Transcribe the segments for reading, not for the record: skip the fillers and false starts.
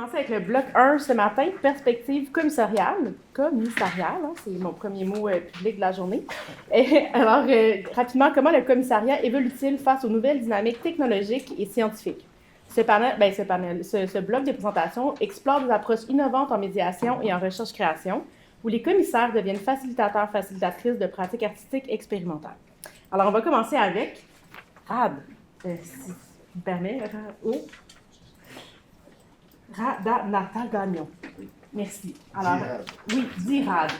commencer avec le bloc 1 ce matin, perspective commissariale. Commissariale, hein, c'est mon premier mot public de la journée. Alors, rapidement, comment le commissariat évolue-t-il face aux nouvelles dynamiques technologiques et scientifiques? Ce bloc de présentation explore des approches innovantes en médiation et en recherche-création, où les commissaires deviennent facilitateurs, facilitatrices de pratiques artistiques expérimentales. Alors, on va commencer avec Rad. Si tu me permets, Radanata Gagnon. Merci. Alors, oui, dis Rad.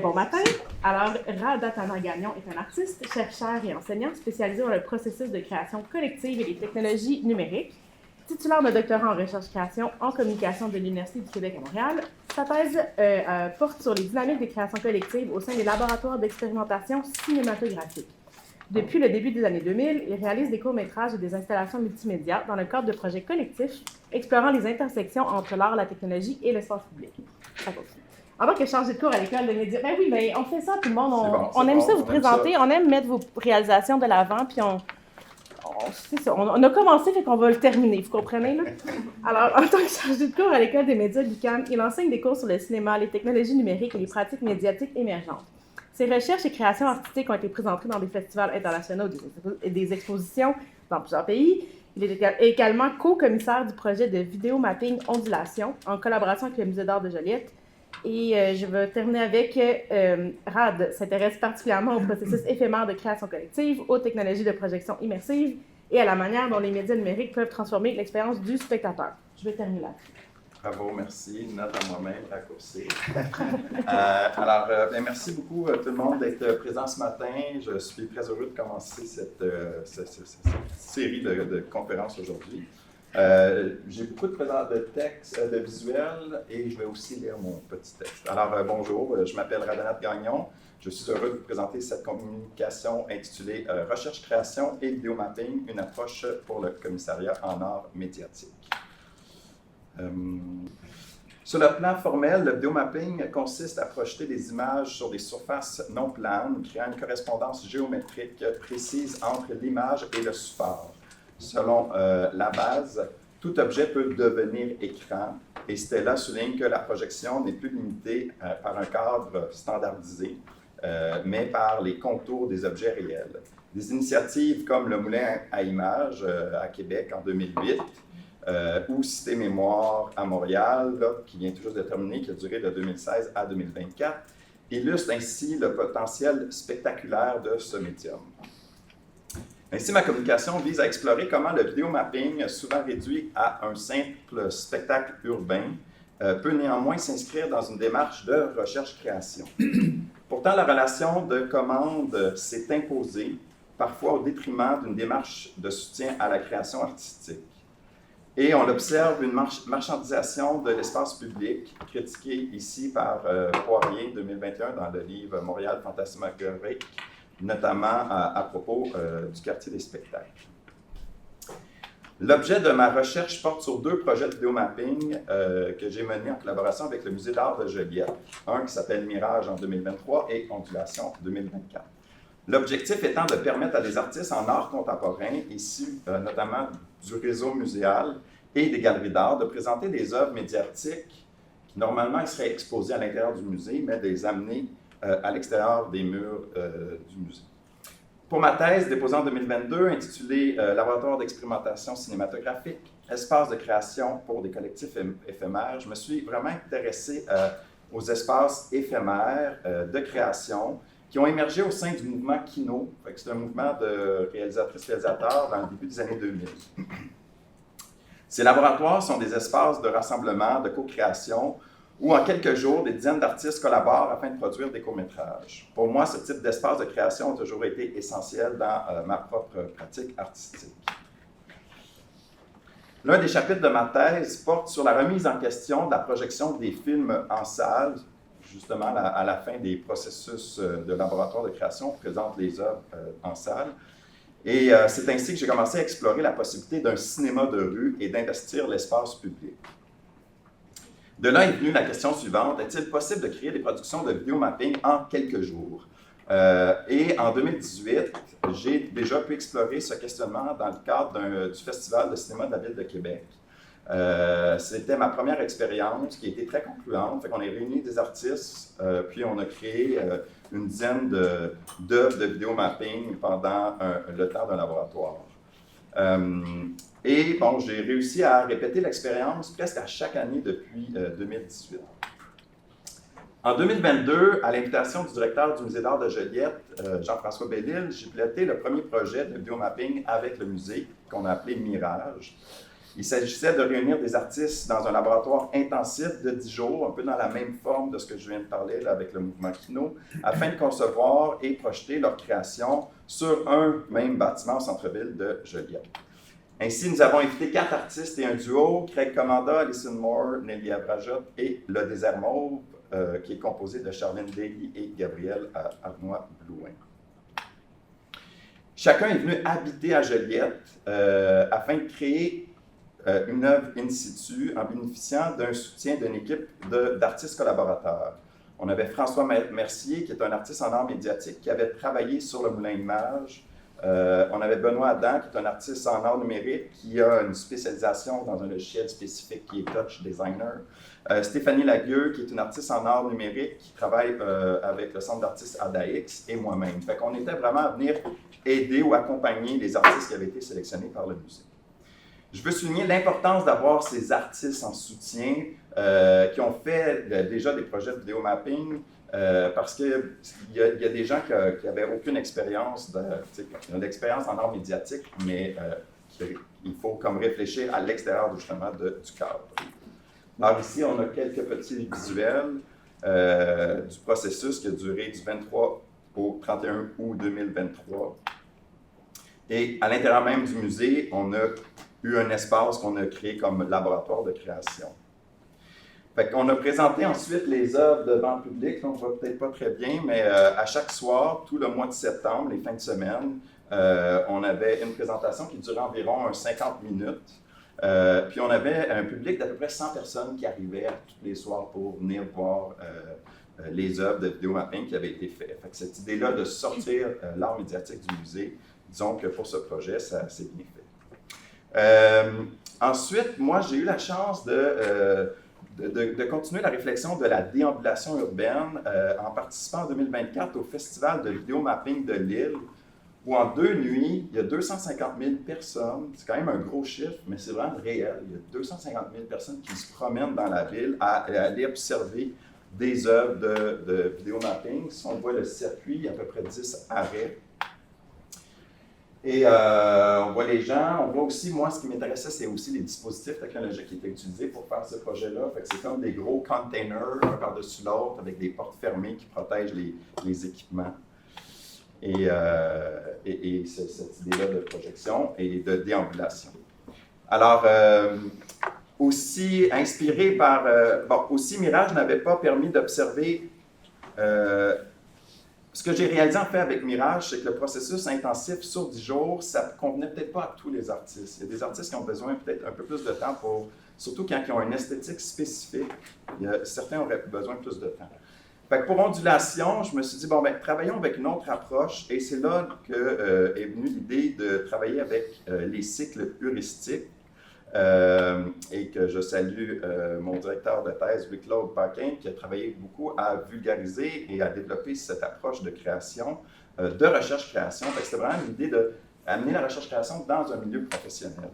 Bon matin. Alors, Radanata Gagnon est un artiste, chercheur et enseignant spécialisé dans le processus de création collective et les technologies numériques. Titulaire de doctorat en recherche-création en communication de l'Université du Québec à Montréal, sa thèse porte sur les dynamiques des créations collectives au sein des laboratoires d'expérimentation cinématographique. Depuis le début des années 2000, il réalise des courts-métrages et des installations multimédia dans le cadre de projets collectifs explorant les intersections entre l'art, la technologie et l'espace public. Ça continue. En tant que chargé de cours à l'école de médias, ben oui, mais on fait ça, tout le monde. On aime ça vous présenter, on aime mettre vos réalisations de l'avant, puis on a commencé, fait qu'on va le terminer, vous comprenez, là? Alors, en tant que chargé de cours à l'école des médias de l'UQAM, il enseigne des cours sur le cinéma, les technologies numériques et les pratiques médiatiques émergentes. Ses recherches et créations artistiques ont été présentées dans des festivals internationaux et des expositions dans plusieurs pays. Il est également co-commissaire du projet de vidéo-mapping Ondulation en collaboration avec le Musée d'art de Joliette. Et je vais terminer avec Rad s'intéresse particulièrement au processus éphémère de création collective, aux technologies de projection immersive et à la manière dont les médias numériques peuvent transformer l'expérience du spectateur. Je vais terminer là. Bravo, merci. Note à moi-même, raccourci. Merci beaucoup tout le monde d'être présent ce matin. Je suis très heureux de commencer cette série de conférences aujourd'hui. J'ai beaucoup de textes, de visuels, et je vais aussi lire mon petit texte. Alors, bonjour, je m'appelle Radanata Gagnon. Je suis heureux de vous présenter cette communication intitulée Recherche-création et vidéomapping, une approche pour le commissariat en art médiatique. Sur le plan formel, le vidéomapping consiste à projeter des images sur des surfaces non planes, créant une correspondance géométrique précise entre l'image et le support. Selon la base, tout objet peut devenir écran, et Stella souligne que la projection n'est plus limitée par un cadre standardisé, mais par les contours des objets réels. Des initiatives comme le Moulin à images à Québec en 2008, ou Cité Mémoire à Montréal, là, qui vient tout juste de terminer, qui a duré de 2016 à 2024, illustrent ainsi le potentiel spectaculaire de ce médium. Ainsi, ma communication vise à explorer comment le vidéomapping, souvent réduit à un simple spectacle urbain, peut néanmoins s'inscrire dans une démarche de recherche-création. Pourtant, la relation de commande s'est imposée, parfois au détriment d'une démarche de soutien à la création artistique. Et on observe une marchandisation de l'espace public, critiquée ici par Poirier 2021 dans le livre « Montréal fantasmagorique », notamment à propos du quartier des spectacles. L'objet de ma recherche porte sur deux projets de vidéomapping que j'ai menés en collaboration avec le Musée d'art de Joliette, un qui s'appelle Mirage en 2023 et Ondulation 2024. L'objectif étant de permettre à des artistes en art contemporain, issus notamment du réseau muséal et des galeries d'art, de présenter des œuvres médiatiques qui normalement seraient exposées à l'intérieur du musée, mais de les amener à l'extérieur des murs du musée. Pour ma thèse, déposée en 2022, intitulée « Laboratoire d'expérimentation cinématographique, espace de création pour des collectifs éphémères », je me suis vraiment intéressé aux espaces éphémères de création qui ont émergé au sein du mouvement Kino. C'est un mouvement de réalisatrices-réalisateurs dans le début des années 2000. Ces laboratoires sont des espaces de rassemblement, de co-création, où en quelques jours, des dizaines d'artistes collaborent afin de produire des courts-métrages. Pour moi, ce type d'espace de création a toujours été essentiel dans ma propre pratique artistique. L'un des chapitres de ma thèse porte sur la remise en question de la projection des films en salle. Justement, à la fin des processus de laboratoire de création, on présente les œuvres en salle. Et c'est ainsi que j'ai commencé à explorer la possibilité d'un cinéma de rue et d'investir l'espace public. De là est venue la question suivante, est-il possible de créer des productions de vidéomapping en quelques jours? Et en 2018, j'ai déjà pu explorer ce questionnement dans le cadre du Festival de cinéma de la Ville de Québec, C'était ma première expérience qui a été très concluante. Fait qu'on a réuni des artistes, puis on a créé une dizaine d'œuvres de vidéomapping pendant le temps d'un laboratoire. Et bon, j'ai réussi à répéter l'expérience presque à chaque année depuis 2018. En 2022, à l'invitation du directeur du Musée d'art de Joliette, Jean-François Bellil, j'ai piloté le premier projet de vidéomapping avec le musée, qu'on a appelé Mirage. Il s'agissait de réunir des artistes dans un laboratoire intensif de 10 jours, un peu dans la même forme de ce que je viens de parler là, avec le mouvement Kino, afin de concevoir et projeter leur création sur un même bâtiment au centre-ville de Joliette. Ainsi, nous avons invité 4 artistes et un duo, Craig Commanda, Alison Moore, Nelly Abrajot et Le Désert Mauve, qui est composé de Charlène Daly et Gabriel Arnois-Blouin. Chacun est venu habiter à Joliette afin de créer une œuvre in situ en bénéficiant d'un soutien d'une équipe d'artistes collaborateurs. On avait François Mercier, qui est un artiste en art médiatique, qui avait travaillé sur le Moulin Image. On avait Benoît Adam, qui est un artiste en art numérique, qui a une spécialisation dans un logiciel spécifique qui est Touch Designer. Stéphanie Lagueux, qui est une artiste en art numérique, qui travaille avec le Centre d'artistes ADAX, et moi-même. Fait qu'on était vraiment à venir aider ou accompagner les artistes qui avaient été sélectionnés par le musée. Je veux souligner l'importance d'avoir ces artistes en soutien qui ont fait déjà des projets de vidéomapping parce qu'il y a des gens qui n'avaient aucune expérience, d'expérience en art médiatique, mais il faut comme réfléchir à l'extérieur justement du cadre. Alors ici, on a quelques petits visuels du processus qui a duré du 23 au 31 août 2023. Et à l'intérieur même du musée, on a eu un espace qu'on a créé comme laboratoire de création. Fait qu'on a présenté ensuite les œuvres devant le public, on ne voit peut-être pas très bien, mais à chaque soir, tout le mois de septembre, les fins de semaine, on avait une présentation qui durait environ 50 minutes. Puis on avait un public d'à peu près 100 personnes qui arrivaient tous les soirs pour venir voir les œuvres de vidéomapping qui avaient été faites. Fait que cette idée-là de sortir l'art médiatique du musée, disons que pour ce projet, ça s'est bien fait. Ensuite, moi, j'ai eu la chance de continuer la réflexion de la déambulation urbaine en participant en 2024 au Festival de vidéomapping de Lille, où en 2 nuits, il y a 250 000 personnes. C'est quand même un gros chiffre, mais c'est vraiment réel. Il y a 250 000 personnes qui se promènent dans la ville à aller observer des œuvres de vidéomapping. Si on voit le circuit, il y a à peu près 10 arrêts. Et on voit les gens, on voit aussi, moi, ce qui m'intéressait, c'est aussi les dispositifs technologiques qui étaient utilisés pour faire ce projet-là. Fait que c'est comme des gros containers, un par-dessus l'autre, avec des portes fermées qui protègent les équipements. Et cette idée-là de projection et de déambulation. Alors, aussi inspiré par... aussi Mirage n'avait pas permis d'observer... ce que j'ai réalisé en fait avec Mirage, c'est que le processus intensif sur 10 jours, ça ne convenait peut-être pas à tous les artistes. Il y a des artistes qui ont besoin peut-être un peu plus de temps pour... Surtout quand ils ont une esthétique spécifique, certains auraient besoin de plus de temps. Fait que pour Ondulation, je me suis dit, bon, ben, travaillons avec une autre approche, et c'est là que est venue l'idée de travailler avec les cycles heuristiques, et que je salue mon directeur de thèse, Louis-Claude Paquin, qui a travaillé beaucoup à vulgariser et à développer cette approche de création, de recherche-création. Fait que c'était vraiment l'idée d'amener la recherche-création dans un milieu professionnel.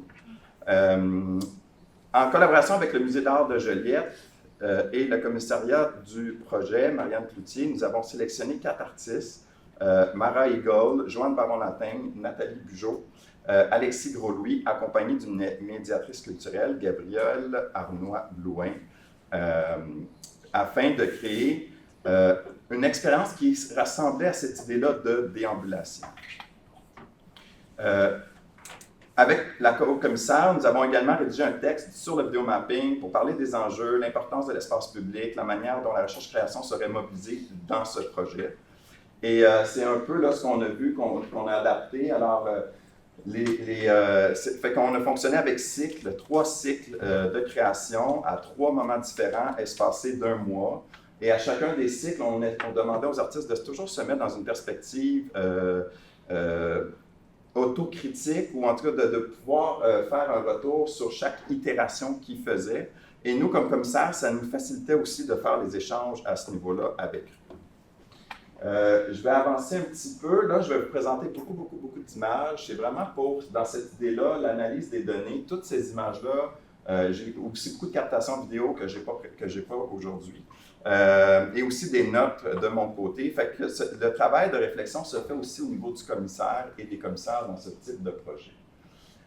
En collaboration avec le Musée d'art de Joliette, et le commissariat du projet, Marianne Cloutier, nous avons sélectionné 4 artistes, Mara Eagle, Joanne Baron-Latin, Nathalie Bugeaud, Alexis Gros-Louis, accompagné d'une médiatrice culturelle, Gabrielle Arnois-Blouin, afin de créer une expérience qui rassemblait à cette idée-là de déambulation. Avec la co-commissaire, nous avons également rédigé un texte sur le vidéomapping pour parler des enjeux, l'importance de l'espace public, la manière dont la recherche-création serait mobilisée dans ce projet. Et c'est un peu là ce qu'on a vu, qu'on a adapté. Alors, fait qu'on a fonctionné avec 3 cycles de création à 3 moments différents, espacés d'1 mois. Et à chacun des cycles, on demandait aux artistes de toujours se mettre dans une perspective autocritique, ou en tout cas de pouvoir faire un retour sur chaque itération qu'il faisait. Et nous, comme commissaires, ça nous facilitait aussi de faire les échanges à ce niveau-là avec eux. Je vais avancer un petit peu. Là, je vais vous présenter beaucoup d'images. C'est vraiment pour, dans cette idée-là, l'analyse des données. Toutes ces images-là, j'ai aussi beaucoup de captations vidéo que je n'ai pas aujourd'hui. Et aussi des notes de mon côté. Fait que le travail de réflexion se fait aussi au niveau du commissaire et des commissaires dans ce type de projet.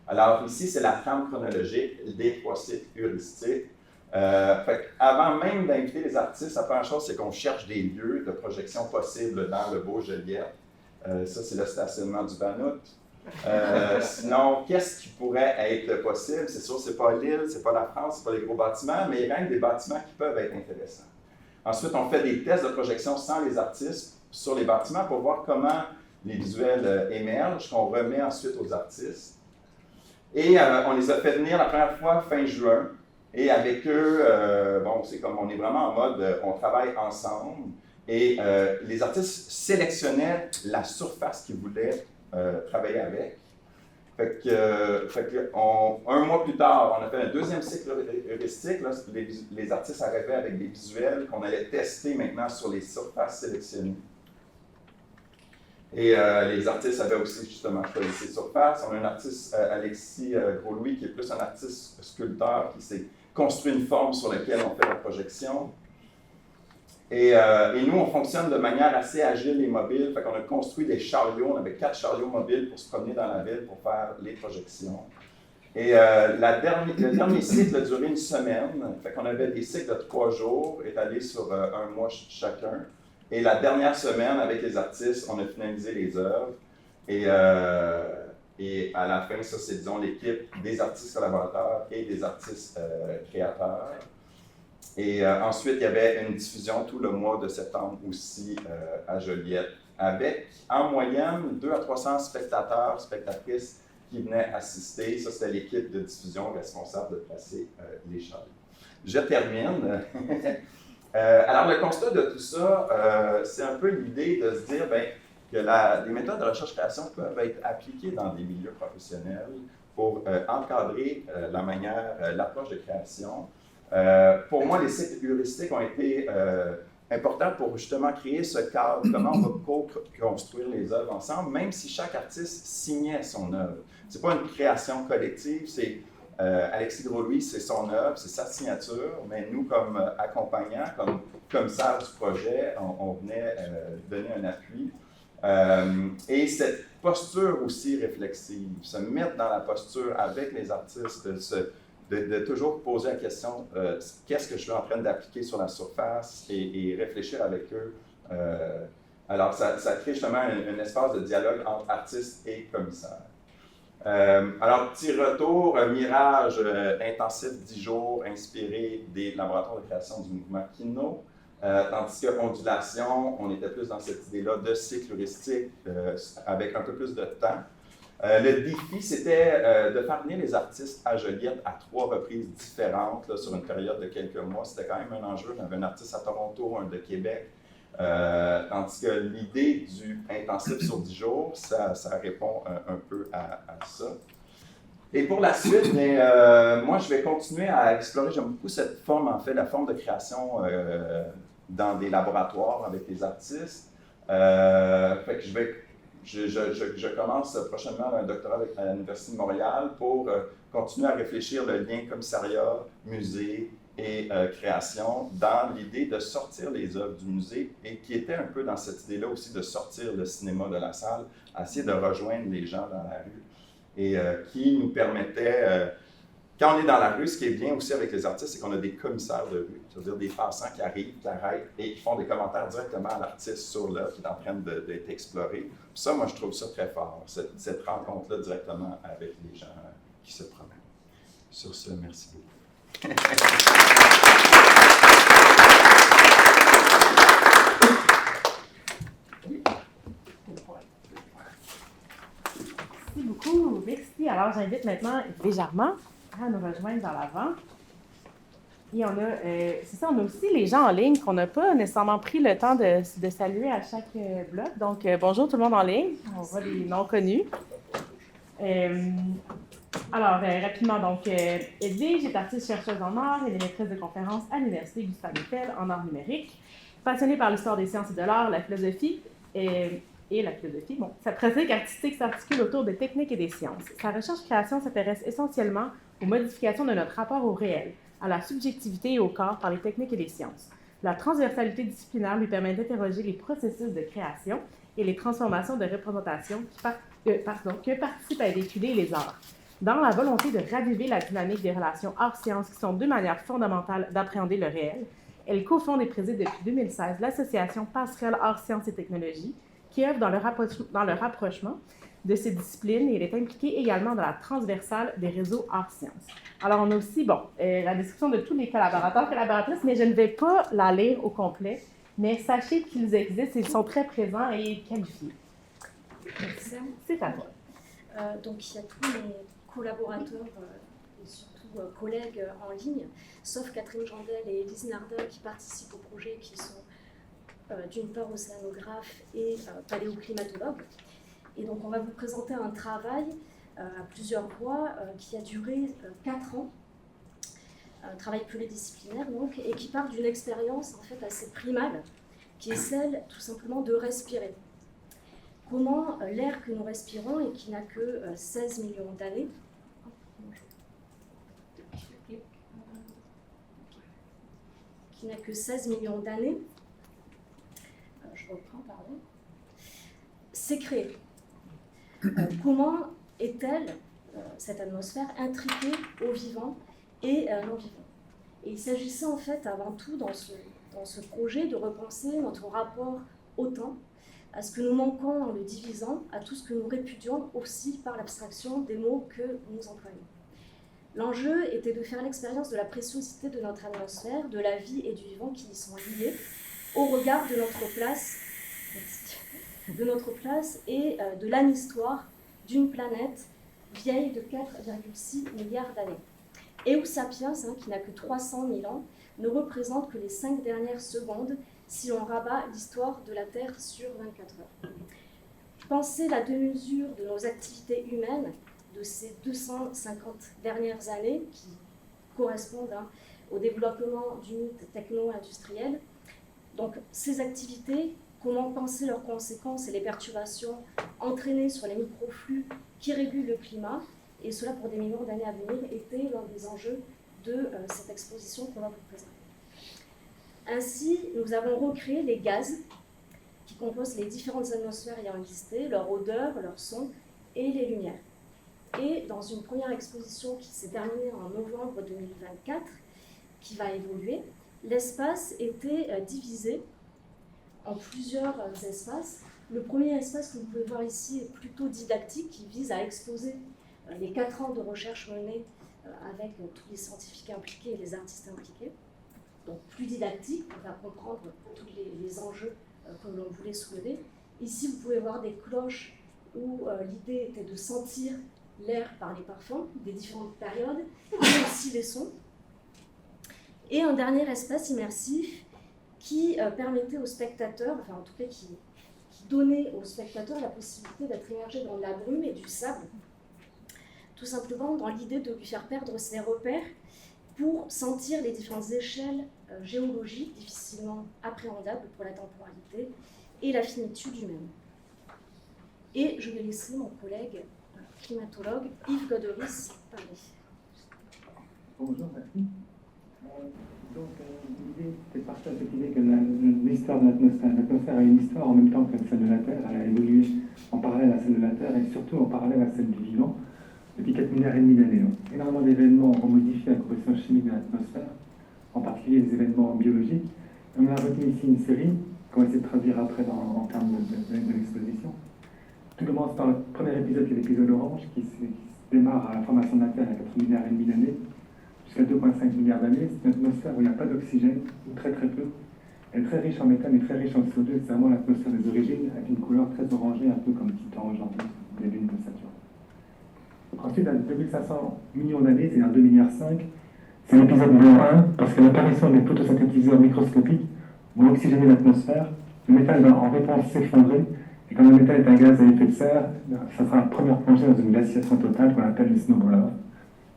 Alors ici, c'est la trame chronologique des 3 cycles heuristiques. Avant même d'inviter les artistes, la première chose, c'est qu'on cherche des lieux de projection possibles dans le Beau-Joliette. Ça, c'est le stationnement du Banout. Sinon, qu'est-ce qui pourrait être possible? C'est sûr, ce n'est pas l'île, ce n'est pas la France, ce n'est pas les gros bâtiments, mais il y a même des bâtiments qui peuvent être intéressants. Ensuite, on fait des tests de projection sans les artistes sur les bâtiments pour voir comment les visuels émergent, qu'on remet ensuite aux artistes. Et on les a fait venir la première fois fin juin. Et avec eux, c'est comme on est vraiment en mode, on travaille ensemble. Et les artistes sélectionnaient la surface qu'ils voulaient travailler avec. Un mois plus tard, on a fait un deuxième cycle heuristique. Là, les artistes arrivaient avec des visuels qu'on allait tester maintenant sur les surfaces sélectionnées. Et les artistes avaient aussi justement choisi ces surfaces. On a un artiste, Alexis Gros-Louis, qui est plus un artiste sculpteur qui s'est construit une forme sur laquelle on fait la projection. Et nous, on fonctionne de manière assez agile et mobile. Fait qu'on a construit des chariots. On avait 4 chariots mobiles pour se promener dans la ville pour faire les projections. Et le dernier cycle a duré une semaine. Fait qu'on avait des cycles de 3 jours, étalés sur un mois chacun. Et la dernière semaine, avec les artistes, on a finalisé les œuvres. Et à la fin, ça, c'est, disons, l'équipe des artistes collaborateurs et des artistes créateurs. Et ensuite, il y avait une diffusion tout le mois de septembre aussi à Joliette, avec en moyenne 200 à 300 spectateurs, spectatrices qui venaient assister. Ça, c'était l'équipe de diffusion responsable de placer les chariots. Je termine. Alors, le constat de tout ça, c'est un peu l'idée de se dire que les méthodes de recherche-création peuvent être appliquées dans des milieux professionnels pour encadrer l'approche de création. Pour moi, les cycles heuristiques ont été importants pour justement créer ce cadre, comment on va co-construire les œuvres ensemble, même si chaque artiste signait son œuvre. Ce n'est pas une création collective, c'est Alexis Gros-Louis, c'est son œuvre, c'est sa signature, mais nous, comme accompagnants, comme commissaires du projet, on venait donner un appui. Et cette posture aussi réflexive, se mettre dans la posture avec les artistes, de toujours poser la question qu'est-ce que je suis en train d'appliquer sur la surface et réfléchir avec eux. Alors, ça crée justement un espace de dialogue entre artistes et commissaires. Alors, petit retour, Mirage intensif 10 jours, inspiré des laboratoires de création du mouvement Kino. Tandis que Ondulation, on était plus dans cette idée-là de cycle heuristique avec un peu plus de temps. Le défi, c'était de faire venir les artistes à Joliette à 3 reprises différentes là, sur une période de quelques mois. C'était quand même un enjeu. On avait un artiste à Toronto, un de Québec. Tandis que l'idée du intensif sur 10 jours, ça répond un peu à ça. Et pour la suite, moi, je vais continuer à explorer. J'aime beaucoup cette forme, en fait, la forme de création dans des laboratoires avec les artistes. Fait que je commence prochainement un doctorat à l'Université de Montréal pour continuer à réfléchir le lien commissariat, musée et création dans l'idée de sortir les œuvres du musée et qui était un peu dans cette idée-là aussi de sortir le cinéma de la salle, essayer de rejoindre les gens dans la rue et qui nous permettait, quand on est dans la rue, ce qui est bien aussi avec les artistes, c'est qu'on a des commissaires de rue, c'est-à-dire des passants qui arrivent, qui arrêtent et qui font des commentaires directement à l'artiste sur l'œuvre qui est en train d'être explorée. Ça, moi, je trouve ça très fort, cette rencontre-là directement avec les gens qui se promènent. Sur ce, merci beaucoup. Merci beaucoup, merci. Alors, j'invite maintenant légèrement à nous rejoindre dans l'avant. Et on a, on a aussi les gens en ligne qu'on n'a pas nécessairement pris le temps de saluer à chaque bloc. Donc, bonjour tout le monde en ligne. On voit des noms connus. Rapidement, donc, Edwige est artiste-chercheuse en art et est maîtresse de conférences à l'Université Gustave Eiffel en art numérique. Passionnée par l'histoire des sciences et de l'art, la philosophie et la philosophie, sa pratique artistique s'articule autour des techniques et des sciences. Sa recherche-création s'intéresse essentiellement aux modifications de notre rapport au réel, à la subjectivité et au corps par les techniques et les sciences. La transversalité disciplinaire lui permet d'interroger les processus de création et les transformations de représentation que participent à étudier les arts. Dans la volonté de raviver la dynamique des relations art-sciences, qui sont deux manières fondamentales d'appréhender le réel, elle cofonde et préside depuis 2016 l'association Passerelle Art-Sciences et Technologies, qui œuvre dans le rapprochement de ces disciplines, et elle est impliquée également dans la transversale des réseaux art-sciences. Alors, on a aussi, la description de tous les collaborateurs, collaboratrices, mais je ne vais pas la lire au complet, mais sachez qu'ils existent, ils sont très présents et qualifiés. Merci. C'est à toi. Donc, il y a tous les collaborateurs et surtout collègues en ligne, sauf Catherine Jandel et Elise Nardin qui participent au projet, qui sont d'une part océanographes et paléoclimatologues. Et donc, on va vous présenter un travail à plusieurs voix qui a duré 4 ans, un travail pluridisciplinaire donc, et qui part d'une expérience en fait assez primale, qui est celle tout simplement de respirer. Comment l'air que nous respirons et qui n'a que 16 millions d'années, je reprends, pardon, s'est créé. Comment est-elle, cette atmosphère, intriquée aux vivants et non-vivants? Et il s'agissait en fait avant tout dans ce projet de repenser notre rapport au temps, à ce que nous manquons en le divisant, à tout ce que nous répudions aussi par l'abstraction des mots que nous employons. L'enjeu était de faire l'expérience de la préciosité de notre atmosphère, de la vie et du vivant qui y sont liés, au regard de notre place, et de l'anhistoire d'une planète vieille de 4,6 milliards d'années. Homo sapiens, qui n'a que 300 000 ans, ne représente que les 5 dernières secondes si l'on rabat l'histoire de la Terre sur 24 heures. Penser la démesure de nos activités humaines de ces 250 dernières années, qui correspondent au développement du mythe techno-industriel. Donc, ces activités, comment penser leurs conséquences et les perturbations entraînées sur les microflux qui régulent le climat, et cela pour des millions d'années à venir, était l'un des enjeux de cette exposition qu'on va vous présenter. Ainsi, nous avons recréé les gaz qui composent les différentes atmosphères ayant existé, leur odeur, leur son et les lumières. Et dans une première exposition qui s'est terminée en novembre 2024, qui va évoluer, l'espace était divisé en plusieurs espaces. Le premier espace que vous pouvez voir ici est plutôt didactique, qui vise à exposer les 4 ans de recherche menée avec tous les scientifiques impliqués et les artistes impliqués. Donc plus didactique, on va comprendre tous les enjeux que l'on voulait soulever. Ici, vous pouvez voir des cloches où l'idée était de sentir l'air par les parfums des différentes périodes, et aussi les sons. Et un dernier espace immersif qui permettait aux spectateurs, enfin en tout cas qui donnait aux spectateurs la possibilité d'être immergés dans de la brume et du sable, tout simplement dans l'idée de lui faire perdre ses repères pour sentir les différentes échelles géologiques difficilement appréhendables pour la temporalité et la finitude humaine. Et je vais laisser mon collègue climatologue Yves Goderis parler. Bonjour, merci. Donc, l'idée, c'est de partir de cette idée que l'histoire de l'atmosphère a une histoire en même temps que celle de la Terre. Elle a évolué en parallèle à celle de la Terre et surtout en parallèle à celle du vivant depuis 4,5 milliards d'années. Énormément d'événements ont modifié la composition chimique de l'atmosphère, en particulier des événements biologiques. Et on a retenu ici une série qu'on va essayer de traduire après en termes de l'exposition. Tout commence par le premier épisode, qui est l'épisode orange, qui démarre à la formation de la Terre à 4,5 milliards d'années, jusqu'à 2,5 milliards d'années. C'est une atmosphère où il n'y a pas d'oxygène, ou très très peu. Elle est très riche en méthane et très riche en CO2. C'est vraiment l'atmosphère des origines, avec une couleur très orangée, un peu comme Titan aujourd'hui, des lunes de Saturne. Ensuite, à 2500 millions d'années, c'est-à-dire 2,5 milliards, c'est l'épisode numéro 1, parce que l'apparition des photosynthétiseurs microscopiques vont oxygéner l'atmosphère. Le métal va en réponse s'effondrer, Et quand le méthane est un gaz à effet de serre, ça sera la première plongée dans une glaciation totale qu'on appelle les snowballers.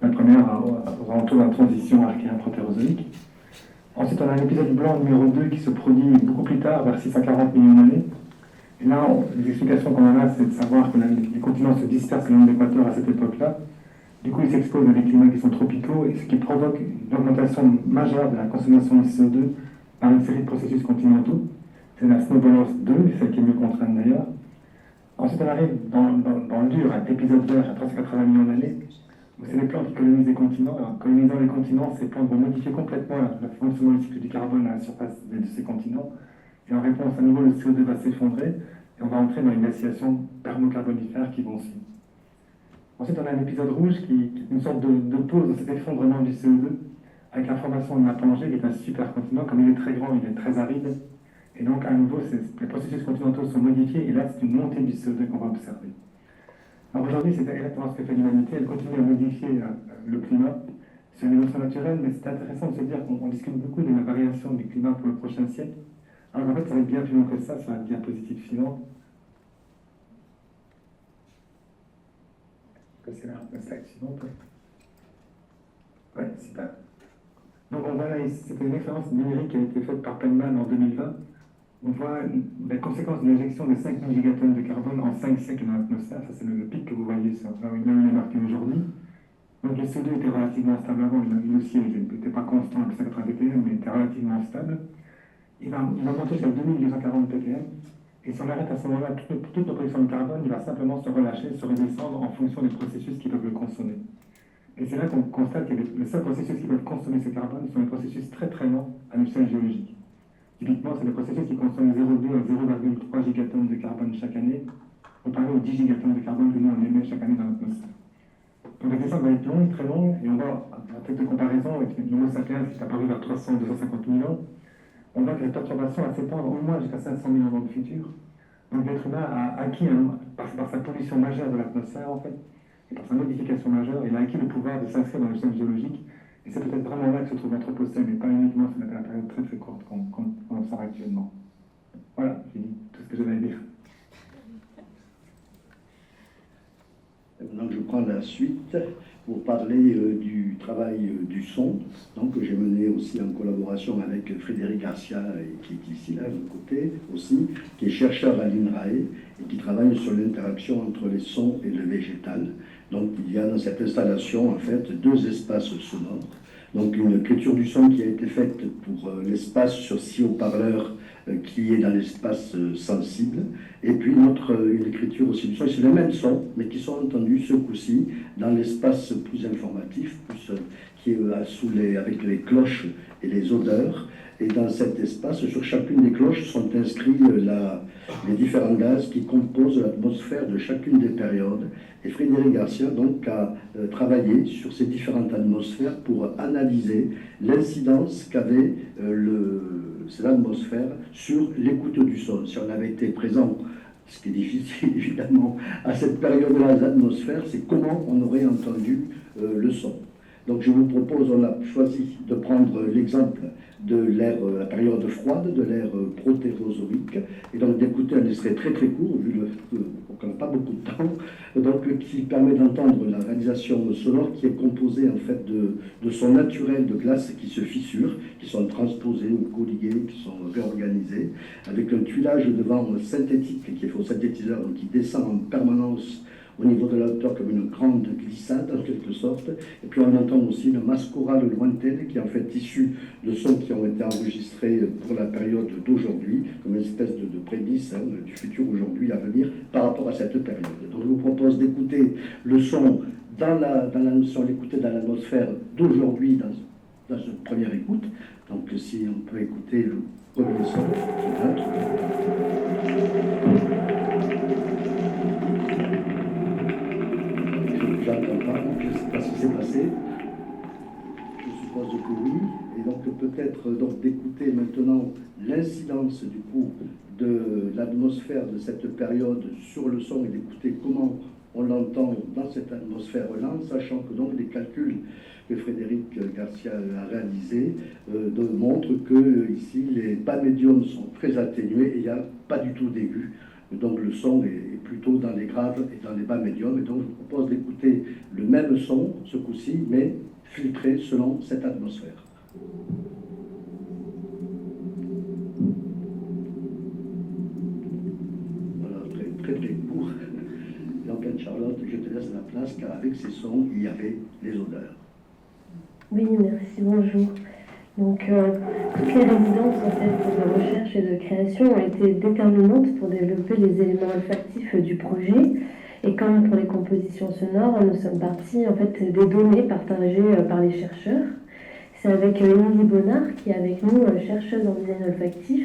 La première aux alentours de la transition archéen-protérozoïque. Ensuite, on a l'épisode blanc numéro 2 qui se produit beaucoup plus tard, vers 640 millions d'années. Et là, les explications qu'on en a, c'est de savoir que les continents se dispersent le long de l'équateur à cette époque-là. Du coup, ils s'exposent à des climats qui sont tropicaux, et ce qui provoque une augmentation majeure de la consommation de CO2 par une série de processus continentaux. C'est la Snowballers 2, celle qui est mieux contrainte d'ailleurs. Ensuite, on arrive dans le dur, avec l'épisode vert à 380 millions d'années, où c'est les plantes qui colonisent les continents. En colonisant les continents, ces plantes vont modifier complètement le fonctionnement du cycle du carbone à la surface de ces continents. Et en réponse, à nouveau, le CO2 va s'effondrer, et on va entrer dans une glaciation thermocarbonifère qui vont suivre. Ensuite, on a un épisode rouge qui est une sorte de pause de cet effondrement du CO2, avec la formation de la Pangée, qui est un supercontinent. Comme il est très grand, il est très aride. Et donc, à nouveau, les processus continentaux sont modifiés, et là, c'est une montée du CO2 qu'on va observer. Alors aujourd'hui, c'est exactement ce que fait l'humanité. Elle continue à modifier le climat sur une évolution naturelle, mais c'est intéressant de se dire qu'on discute beaucoup de la variation du climat pour le prochain siècle. Alors en fait, ça va être bien plus long que ça sur la diapositive suivante. C'est la slide suivante. Ouais, super. Donc on voit là, c'était une expérience numérique qui a été faite par Penman en 2020. On voit la conséquence de l'injection de 5000 gigatonnes de carbone en 5 siècles dans l'atmosphère. Ça, c'est le pic que vous voyez sur là où il est marqué aujourd'hui. Donc le CO2 était relativement stable avant, il aussi n'était pas constant à 180 ppm, mais était relativement stable. Il va monter jusqu'à 2240 ppm, et si on arrête à ce moment-là toute nos productions de carbone, il va simplement se relâcher, se redescendre en fonction des processus qui peuvent le consommer. Et c'est là qu'on constate que les seuls processus qui peuvent consommer ce carbone sont des processus très très lents à l'échelle géologique. Typiquement, c'est des processus qui consomment 0,2 à 0,3 gigatonnes de carbone chaque année, comparé aux 10 gigatonnes de carbone que nous on émet chaque année dans l'atmosphère. Donc la descente va être longue, très longue, et on va, à titre de comparaison, avec l'Homo sapiens qui est apparu vers 300-250 000 ans, on voit que les perturbations vont s'étendre au moins jusqu'à 500 000 ans dans le futur. Donc l'être humain a acquis, par sa pollution majeure de l'atmosphère, en fait, et par sa modification majeure, il a acquis le pouvoir de s'inscrire dans le système géologique. Et c'est peut-être vraiment là que se trouve l'Anthropocène, et pas uniquement sur la période très très courte qu'on observe actuellement. Voilà, j'ai dit tout ce que j'avais à dire. Donc je prends la suite pour parler du travail du son, donc, que j'ai mené aussi en collaboration avec Frédéric Garcia, qui est ici, là, de mon côté aussi, qui est chercheur à l'INRAE et qui travaille sur l'interaction entre les sons et le végétal. Donc il y a dans cette installation, en fait, 2 espaces sonores. Donc une écriture du son qui a été faite pour l'espace sur 6 haut-parleurs qui est dans l'espace sensible, et puis une écriture aussi du son, c'est les mêmes sons, mais qui sont entendus ce coup-ci dans l'espace plus informatif, qui est avec les cloches et les odeurs. Et dans cet espace, sur chacune des cloches sont inscrits les différents gaz qui composent l'atmosphère de chacune des périodes. Et Frédéric Garcia donc a travaillé sur ces différentes atmosphères pour analyser l'incidence qu'avait l'atmosphère sur l'écoute du son. Si on avait été présent, ce qui est difficile évidemment à cette période-là de l'atmosphère, c'est comment on aurait entendu le son. Donc je vous propose, on a choisi de prendre l'exemple de l'ère, la période froide, de l'ère protérozoïque, et donc d'écouter un extrait très très court, vu qu'on n'a pas beaucoup de temps, donc qui permet d'entendre la réalisation sonore qui est composée en fait de sons naturels de glace qui se fissurent, qui sont transposés ou colligués, qui sont réorganisés, avec un tuilage de vent synthétique qui est fait au synthétiseur, donc qui descend en permanence au niveau de la hauteur comme une grande glissade en quelque sorte, et puis on entend aussi une masse chorale lointaine qui est en fait issue de sons qui ont été enregistrés pour la période d'aujourd'hui, comme une espèce de prémisse du futur aujourd'hui à venir par rapport à cette période. Donc je vous propose d'écouter le son si on l'écoutait dans l'atmosphère d'aujourd'hui dans une première écoute. Donc si on peut écouter le premier son, j'entends pas, donc je ne sais pas ce qui s'est passé. Je suppose que oui. Et donc peut-être d'écouter maintenant l'incidence du coup de l'atmosphère de cette période sur le son et d'écouter comment on l'entend dans cette atmosphère-là, sachant que donc les calculs que Frédéric Garcia a réalisés montrent que ici les bas médiums sont très atténués et il n'y a pas du tout d'aigus. Donc le son est plutôt dans les graves et dans les bas médiums. Et donc je vous propose d'écouter le même son, ce coup-ci, mais filtré selon cette atmosphère. Voilà, très très court. Donc Anne-Charlotte, je te laisse la place, car avec ces sons, il y avait les odeurs. Oui, merci, bonjour. Donc, toutes les résidences en fait, de recherche et de création ont été déterminantes pour développer les éléments olfactifs du projet. Et comme pour les compositions sonores, nous sommes partis en fait, des données partagées par les chercheurs. C'est avec Émilie Bonnard, qui est avec nous, chercheuse en design olfactif,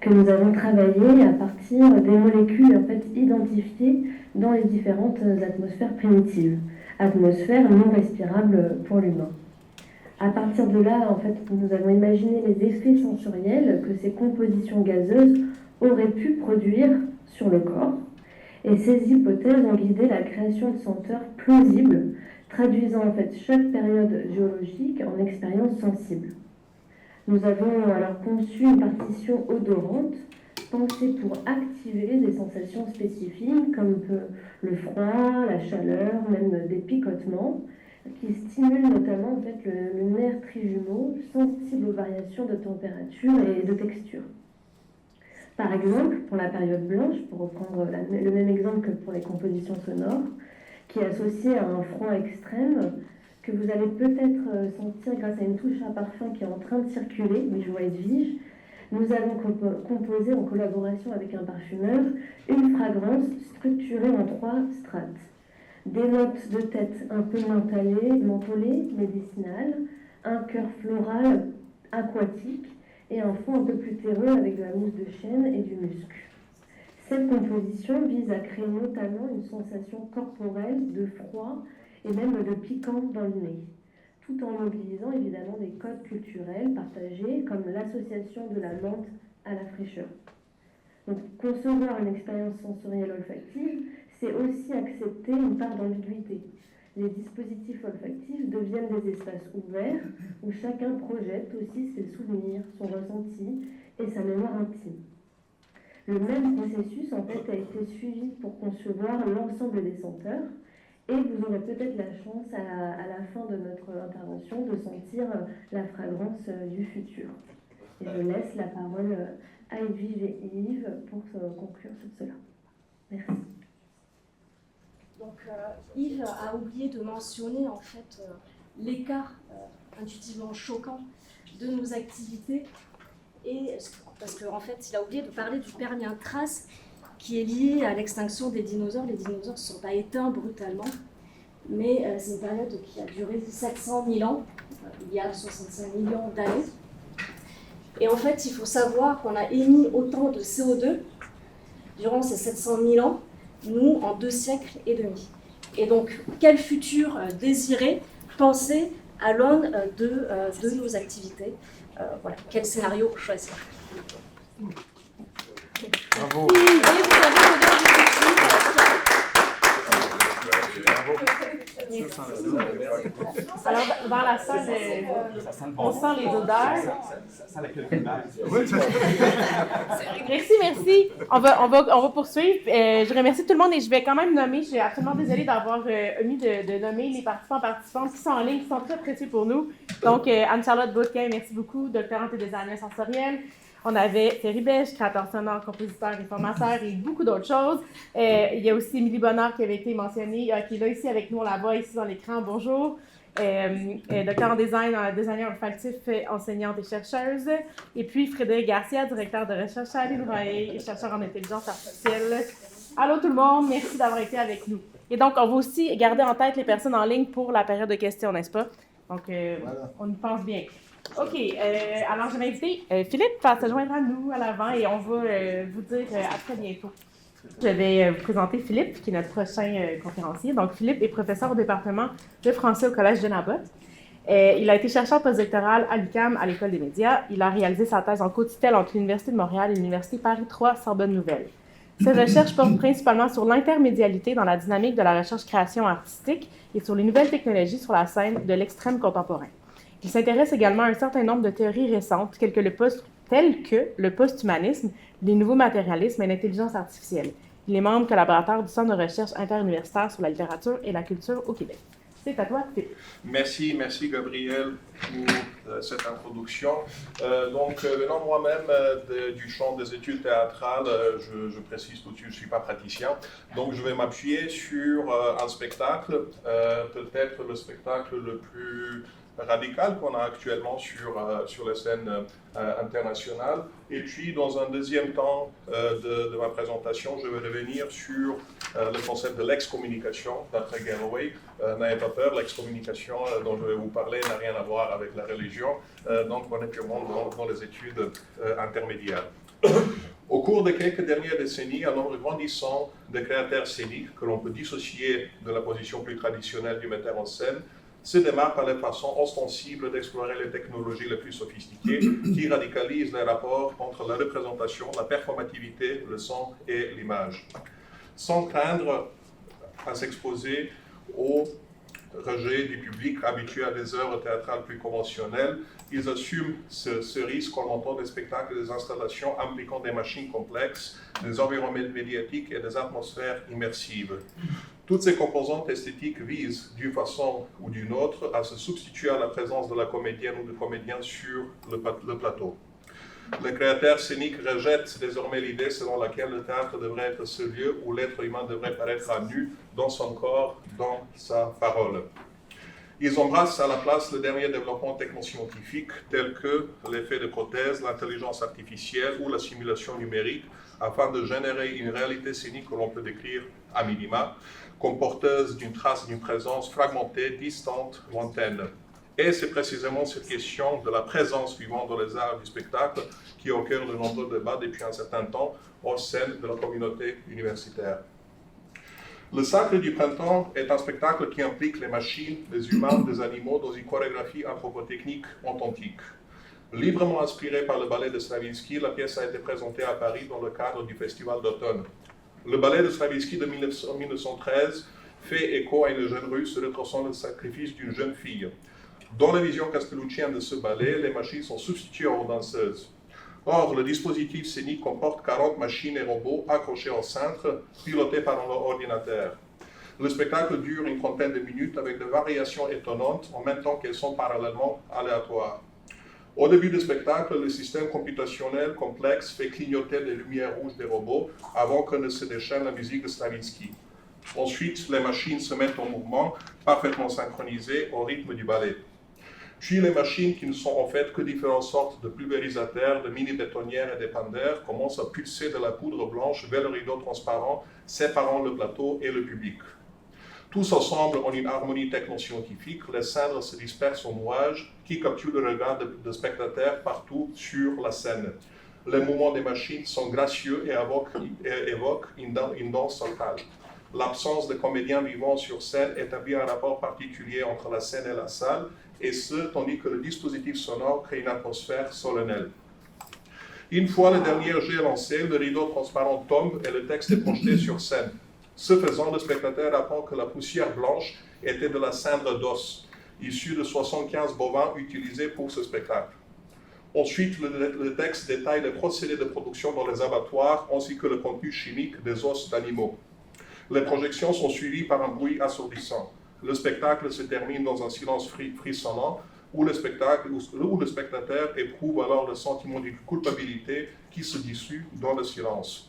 que nous avons travaillé à partir des molécules en fait, identifiées dans les différentes atmosphères primitives, atmosphères non respirables pour l'humain. À partir de là, en fait, nous avons imaginé les effets sensoriels que ces compositions gazeuses auraient pu produire sur le corps. Et ces hypothèses ont guidé la création de senteurs plausibles, traduisant en fait chaque période géologique en expérience sensible. Nous avons alors conçu une partition odorante pensée pour activer des sensations spécifiques comme le froid, la chaleur, même des picotements, qui stimule notamment en fait, le nerf trijumeau sensible aux variations de température et de texture. Par exemple, pour la période blanche, pour reprendre le même exemple que pour les compositions sonores, qui est associée à un froid extrême, que vous allez peut-être sentir grâce à une touche à parfum qui est en train de circuler, mais je vois Edwige, nous avons composé en collaboration avec un parfumeur une fragrance structurée en 3 strates. Des notes de tête un peu mentholées, médicinales, un cœur floral aquatique et un fond un peu plus terreux avec de la mousse de chêne et du musc. Cette composition vise à créer notamment une sensation corporelle de froid et même de piquant dans le nez, tout en mobilisant évidemment des codes culturels partagés comme l'association de la menthe à la fraîcheur. Donc, concevoir une expérience sensorielle olfactive, c'est aussi accepter une part d'ambiguïté. Les dispositifs olfactifs deviennent des espaces ouverts où chacun projette aussi ses souvenirs, son ressenti et sa mémoire intime. Le même processus en fait a été suivi pour concevoir l'ensemble des senteurs et vous aurez peut-être la chance à la fin de notre intervention de sentir la fragrance du futur. Et je laisse la parole à Edwige et Yves pour conclure sur cela. Merci. Donc Yves a oublié de mentionner en fait l'écart intuitivement choquant de nos activités et parce qu'en fait il a oublié de parler du Permien trace qui est lié à l'extinction des dinosaures. Les dinosaures ne sont pas éteints brutalement, mais c'est une période qui a duré 700 000 ans, il y a 65 millions d'années. Et en fait, il faut savoir qu'on a émis autant de CO2 durant ces 700 000 ans, nous, en 2 siècles et demi. Et donc, quel futur désirer, penser à l'aune de nos activités voilà. Quel scénario choisir. Bravo. Alors, dans la salle, on sent les odeurs. Merci. On va poursuivre. Je remercie tout le monde et je vais quand même nommer, je suis absolument désolée d'avoir omis de nommer les participantes qui sont en ligne, qui sont très précieux pour nous. Donc, Anne-Charlotte Boutquin, merci beaucoup, doctorante et designer sensorielle. On avait Thierry Bèche, créateur sonore, compositeur et formateur et beaucoup d'autres choses. Il y a aussi Émilie Bonnard qui avait été mentionnée, qui est là ici avec nous, on la voit ici dans l'écran. Bonjour. Docteur en design, designer olfactif, enseignante et chercheuse. Et puis Frédéric Garcia, directeur de recherche à l'INRAE et chercheur en intelligence artificielle. Allô tout le monde, merci d'avoir été avec nous. Et donc, on va aussi garder en tête les personnes en ligne pour la période de questions, n'est-ce pas? Donc, voilà. On y pense bien. OK. Alors, je vais inviter Philippe à se joindre à nous à l'avant et on va vous dire à très bientôt. Je vais vous présenter Philippe, qui est notre prochain conférencier. Donc, Philippe est professeur au département de français au Collège de Naboth. Il a été chercheur postdoctoral à l'UQAM à l'École des médias. Il a réalisé sa thèse en co-tutelle entre l'Université de Montréal et l'Université Paris 3 Sorbonne Nouvelle. Ses recherches portent principalement sur l'intermédialité dans la dynamique de la recherche-création artistique et sur les nouvelles technologies sur la scène de l'extrême contemporain. Il s'intéresse également à un certain nombre de théories récentes, telles que le tels que le post-humanisme, les nouveaux matérialismes et l'intelligence artificielle. Il est membre collaborateur du Centre de recherche interuniversitaire sur la littérature et la culture au Québec. C'est à toi, Philippe. Merci Gabriel pour cette introduction. Venant moi-même du champ des études théâtrales, je précise tout de suite, je ne suis pas praticien, donc je vais m'appuyer sur un spectacle, peut-être le spectacle le plus radical qu'on a actuellement sur la scène internationale. Et puis, dans un deuxième temps de ma présentation, je vais revenir sur le concept de l'excommunication d'après Galloway. N'ayez pas peur, l'excommunication dont je vais vous parler n'a rien à voir avec la religion, donc on est purement dans les études intermédiaires. Au cours des quelques dernières décennies, un nombre grandissant de créateurs scéniques, que l'on peut dissocier de la position plus traditionnelle du metteur en scène, se démarque par la façon ostensible d'explorer les technologies les plus sophistiquées qui radicalisent les rapports entre la représentation, la performativité, le son et l'image. Sans craindre à s'exposer au rejet du public habitué à des œuvres théâtrales plus conventionnelles, ils assument ce risque en montant des spectacles et des installations impliquant des machines complexes, des environnements médiatiques et des atmosphères immersives. Toutes ces composantes esthétiques visent, d'une façon ou d'une autre, à se substituer à la présence de la comédienne ou du comédien sur le plateau. Les créateurs scéniques rejettent désormais l'idée selon laquelle le théâtre devrait être ce lieu où l'être humain devrait paraître à nu dans son corps, dans sa parole. Ils embrassent à la place le dernier développement technoscientifique tel que l'effet de prothèse, l'intelligence artificielle ou la simulation numérique afin de générer une réalité scénique que l'on peut décrire à minima, comme porteuse d'une trace d'une présence fragmentée, distante, lointaine. Et c'est précisément cette question de la présence vivante dans les arts du spectacle qui est au cœur de nombreux débats depuis un certain temps au sein de la communauté universitaire. Le Sacre du Printemps est un spectacle qui implique les machines, les humains, les animaux dans une chorégraphie anthropotechnique authentique. Librement inspirée par le ballet de Stravinsky, la pièce a été présentée à Paris dans le cadre du Festival d'automne. Le ballet de Stravinsky de 1913 fait écho à une jeune russe retraçant le sacrifice d'une jeune fille. Dans la vision castelluccienne de ce ballet, les machines sont substituées aux danseuses. Or, le dispositif scénique comporte 40 machines et robots accrochés au centre, pilotés par un ordinateur. Le spectacle dure une trentaine de minutes avec des variations étonnantes en même temps qu'elles sont parallèlement aléatoires. Au début du spectacle, le système computationnel complexe fait clignoter les lumières rouges des robots avant que ne se déchaîne la musique de Stravinsky. Ensuite, les machines se mettent en mouvement, parfaitement synchronisées au rythme du ballet. Puis les machines, qui ne sont en fait que différentes sortes de pulvérisateurs, de mini-bétonnières et d'épandeurs, commencent à pulser de la poudre blanche vers le rideau transparent, séparant le plateau et le public. Tous ensemble, en une harmonie technoscientifique, les cendres se dispersent en nuages qui capturent le regard des spectateurs partout sur la scène. Les mouvements des machines sont gracieux et évoquent une danse sacrale. L'absence de comédiens vivants sur scène établit un rapport particulier entre la scène et la salle, et ce, tandis que le dispositif sonore crée une atmosphère solennelle. Une fois le dernier jet lancé, le rideau transparent tombe et le texte est projeté sur scène. Ce faisant, le spectateur apprend que la poussière blanche était de la cendre d'os, issue de 75 bovins utilisés pour ce spectacle. Ensuite, le texte détaille les procédés de production dans les abattoirs ainsi que le contenu chimique des os d'animaux. Les projections sont suivies par un bruit assourdissant. Le spectacle se termine dans un silence frissonnant où le spectateur éprouve alors le sentiment de culpabilité qui se dissout dans le silence.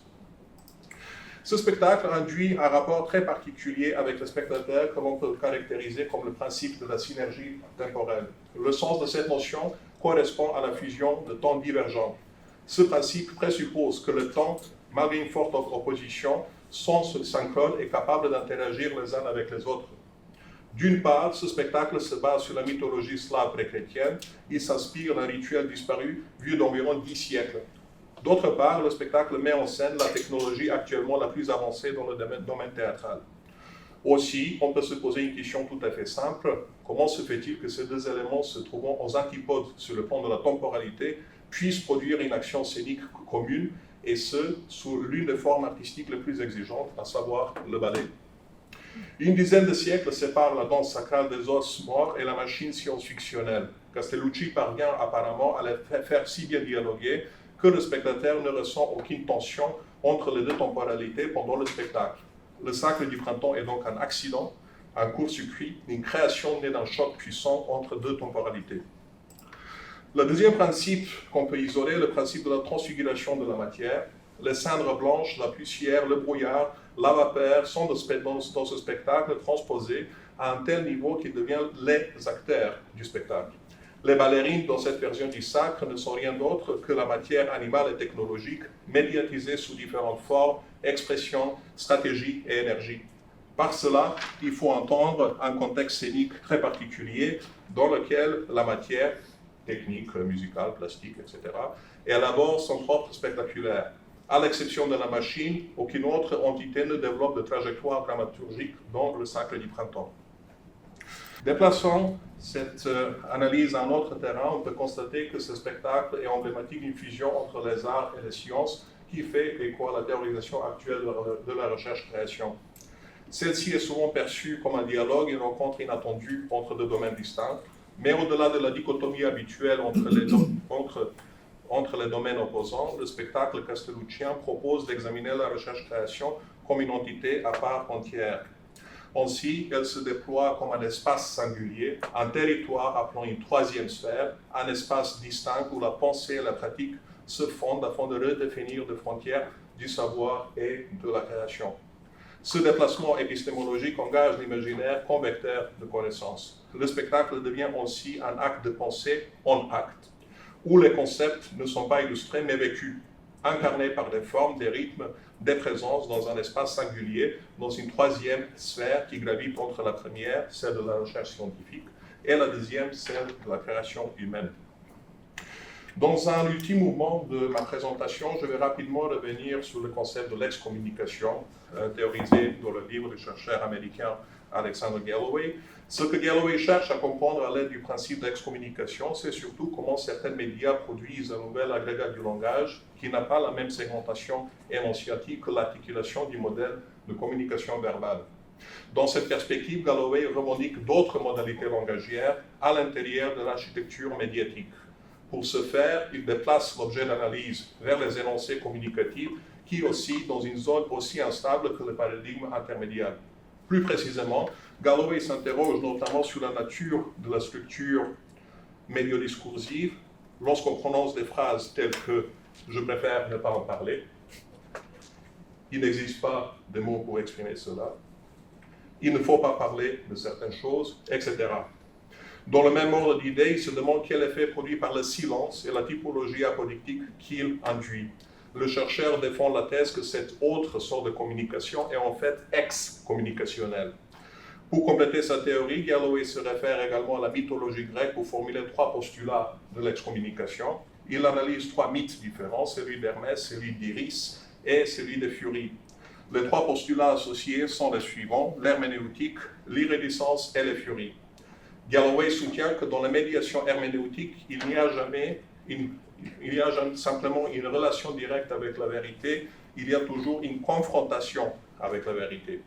Ce spectacle induit un rapport très particulier avec le spectateur que l'on peut caractériser comme le principe de la synergie temporelle. Le sens de cette notion correspond à la fusion de temps divergents. Ce principe présuppose que le temps, malgré une forte opposition, sont synchrones et capables d'interagir les uns avec les autres. D'une part, ce spectacle se base sur la mythologie slave pré-chrétienne. Il s'inspire d'un rituel disparu vieux d'environ 10 siècles. D'autre part, le spectacle met en scène la technologie actuellement la plus avancée dans le domaine théâtral. Aussi, on peut se poser une question tout à fait simple. Comment se fait-il que ces deux éléments se trouvant aux antipodes sur le plan de la temporalité puissent produire une action scénique commune, et ce, sous l'une des formes artistiques les plus exigeantes, à savoir le ballet? Une dizaine de siècles séparent la danse sacrale des os morts et la machine science-fictionnelle. Castellucci parvient apparemment à les faire si bien dialoguer que le spectateur ne ressent aucune tension entre les deux temporalités pendant le spectacle. Le Sacre du Printemps est donc un accident, un court-circuit, une création née d'un choc puissant entre deux temporalités. Le deuxième principe qu'on peut isoler, le principe de la transfiguration de la matière. Les cendres blanches, la poussière, le brouillard, la vapeur sont dans ce spectacle transposés à un tel niveau qu'ils deviennent les acteurs du spectacle. Les ballerines dans cette version du Sacre ne sont rien d'autre que la matière animale et technologique médiatisée sous différentes formes, expressions, stratégies et énergies. Par cela, il faut entendre un contexte scénique très particulier dans lequel la matière, technique, musicale, plastique, etc., élabore son propre spectaculaire. À l'exception de la machine, aucune autre entité ne développe de trajectoire dramaturgique dans le Sacre du Printemps. Déplaçant cette analyse à un autre terrain, on peut constater que ce spectacle est emblématique d'une fusion entre les arts et les sciences qui fait écho à la théorisation actuelle de la recherche-création. Celle-ci est souvent perçue comme un dialogue, une rencontre inattendue entre deux domaines distincts, mais au-delà de la dichotomie habituelle entre les domaines opposants, le spectacle castelluccien propose d'examiner la recherche-création comme une entité à part entière. Ainsi, elle se déploie comme un espace singulier, un territoire appelant une troisième sphère, un espace distinct où la pensée et la pratique se fondent afin de redéfinir les frontières du savoir et de la création. Ce déplacement épistémologique engage l'imaginaire comme vecteur de connaissance. Le spectacle devient aussi un acte de pensée en acte, où les concepts ne sont pas illustrés mais vécus, incarnés par des formes, des rythmes, des présences dans un espace singulier, dans une troisième sphère qui gravite entre la première, celle de la recherche scientifique, et la deuxième, celle de la création humaine. Dans un ultime mouvement de ma présentation, je vais rapidement revenir sur le concept de l'excommunication, théorisé dans le livre du chercheur américain Alexander Galloway. Ce que Galloway cherche à comprendre à l'aide du principe d'excommunication, c'est surtout comment certains médias produisent un nouvel agrégat du langage qui n'a pas la même segmentation énonciative que l'articulation du modèle de communication verbale. Dans cette perspective, Galloway revendique d'autres modalités langagières à l'intérieur de l'architecture médiatique. Pour ce faire, il déplace l'objet d'analyse vers les énoncés communicatifs qui oscillent dans une zone aussi instable que le paradigme intermédiaire. Plus précisément, Galloway s'interroge notamment sur la nature de la structure médiodiscoursive lorsqu'on prononce des phrases telles que « je préfère ne pas en parler »,« il n'existe pas de mots pour exprimer cela »,« il ne faut pas parler de certaines choses », etc. Dans le même ordre d'idées, il se demande quel effet produit par le silence et la typologie apodictique qu'il induit. Le chercheur défend la thèse que cette autre sorte de communication est en fait ex-communicationnelle. Pour compléter sa théorie, Galloway se réfère également à la mythologie grecque pour formuler trois postulats de l'excommunication. Il analyse trois mythes différents, celui d'Hermès, celui d'Iris et celui de Furie. Les trois postulats associés sont les suivants, l'herméneutique, l'iridescence et les furies. Galloway soutient que dans la médiation herméneutique, il n'y a jamais simplement une relation directe avec la vérité, il y a toujours une confrontation avec la vérité.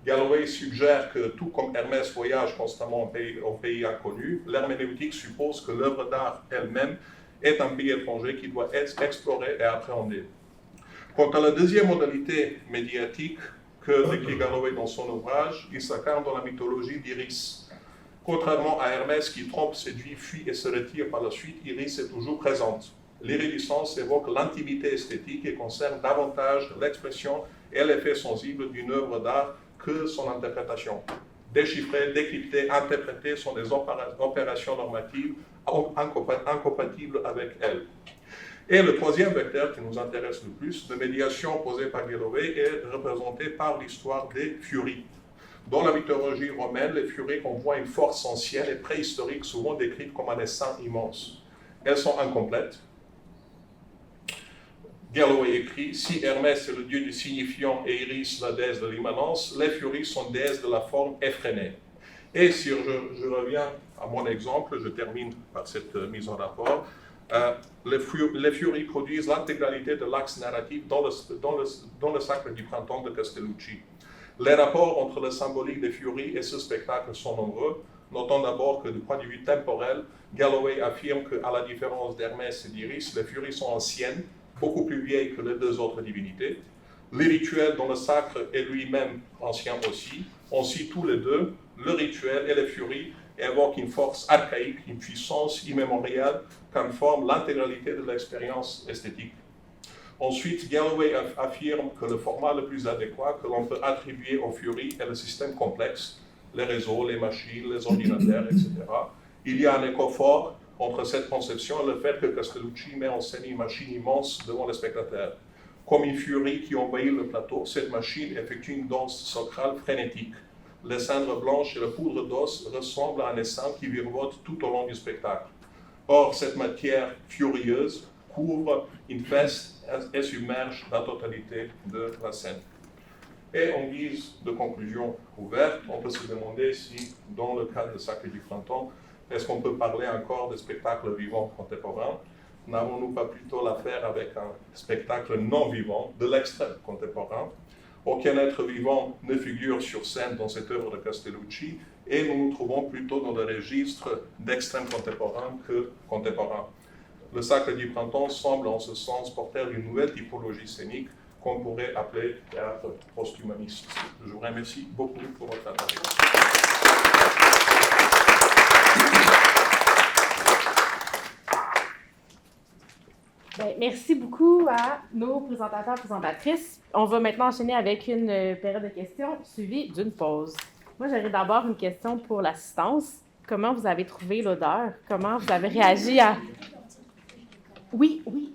Galloway suggère que tout comme Hermès voyage constamment au pays inconnu, l'herméneutique suppose que l'œuvre d'art elle-même est un pays étranger qui doit être exploré et appréhendé. Quant à la deuxième modalité médiatique que décrit Galloway dans son ouvrage, il s'incarne dans la mythologie d'Iris. Contrairement à Hermès qui trompe, séduit, fuit et se retire par la suite, Iris est toujours présente. L'iridescence évoque l'intimité esthétique et concerne davantage l'expression et l'effet sensible d'une œuvre d'art que son interprétation. Déchiffrer, décrypter, interpréter sont des opérations normatives incompatibles avec elle. Et le troisième vecteur qui nous intéresse le plus, de médiation posée par Galloway, est représenté par l'histoire des furies. Dans la mythologie romaine, les furies envoient une force ancienne et préhistorique, souvent décrite comme un essaim immense. Elles sont incomplètes. Galloway écrit « Si Hermès est le dieu du signifiant et Iris la déesse de l'immanence, les furies sont déesses de la forme effrénée. » Et si je reviens à mon exemple, je termine par cette mise en rapport, les furies produisent l'intégralité de l'axe narratif dans le Sacre du Printemps de Castellucci. Les rapports entre le symbolique des furies et ce spectacle sont nombreux. Notons d'abord que du point de vue temporel, Galloway affirme qu'à la différence d'Hermès et d'Iris, les furies sont anciennes, beaucoup plus vieilles que les deux autres divinités. Les rituels dont le sacre est lui-même ancien aussi, on cite tous les deux, le rituel et les furies évoquent une force archaïque, une puissance immémoriale qu'informe l'intégralité de l'expérience esthétique. Ensuite, Galloway affirme que le format le plus adéquat que l'on peut attribuer aux furies est le système complexe, les réseaux, les machines, les ordinateurs, etc. Il y a un écho fort entre cette conception et le fait que Castellucci met en scène une machine immense devant les spectateurs. Comme une furie qui envahit le plateau, cette machine effectue une danse sacrale frénétique. Les cendres blanches et la poudre d'os ressemblent à un essaim qui virevolte tout au long du spectacle. Or, cette matière furieuse couvre, infeste et submerge la totalité de la scène. Et en guise de conclusion ouverte, on peut se demander si, dans le cas de Sacre du Printemps, est-ce qu'on peut parler encore de spectacle vivant contemporain? N'avons-nous pas plutôt l'affaire avec un spectacle non vivant de l'extrême contemporain? Aucun être vivant ne figure sur scène dans cette œuvre de Castellucci et nous nous trouvons plutôt dans le registre d'extrême contemporain que contemporain. Le Sacre du Printemps semble en ce sens porteur d'une nouvelle typologie scénique qu'on pourrait appeler théâtre post-humaniste. Je vous remercie beaucoup pour votre attention. Ben, merci beaucoup à nos présentateurs et présentatrices. On va maintenant enchaîner avec une période de questions suivie d'une pause. Moi, j'aurais d'abord une question pour l'assistance. Comment vous avez trouvé l'odeur? Comment vous avez réagi à... Oui. Puis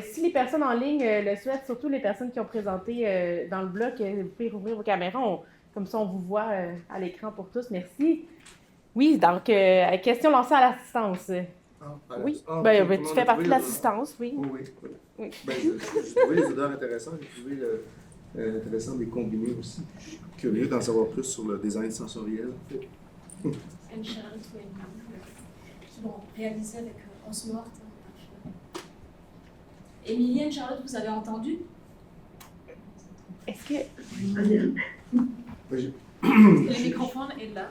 si les personnes en ligne le souhaitent, surtout les personnes qui ont présenté dans le bloc, vous pouvez rouvrir vos caméras. Comme ça, on vous voit à l'écran pour tous. Merci. Oui, donc, question lancée à l'assistance. Oui, tu fais partie de l'assistance, oui. Oui. Ben, j'ai trouvé les odeurs intéressantes, j'ai trouvé intéressant de les combiner aussi. Je suis curieux d'en savoir plus sur le design sensoriel. Anne-Charlotte qui l'ont réalisé avec Osmo Art. Émilie, Anne-Charlotte, vous avez entendu? Est-ce que... Le microphone est là.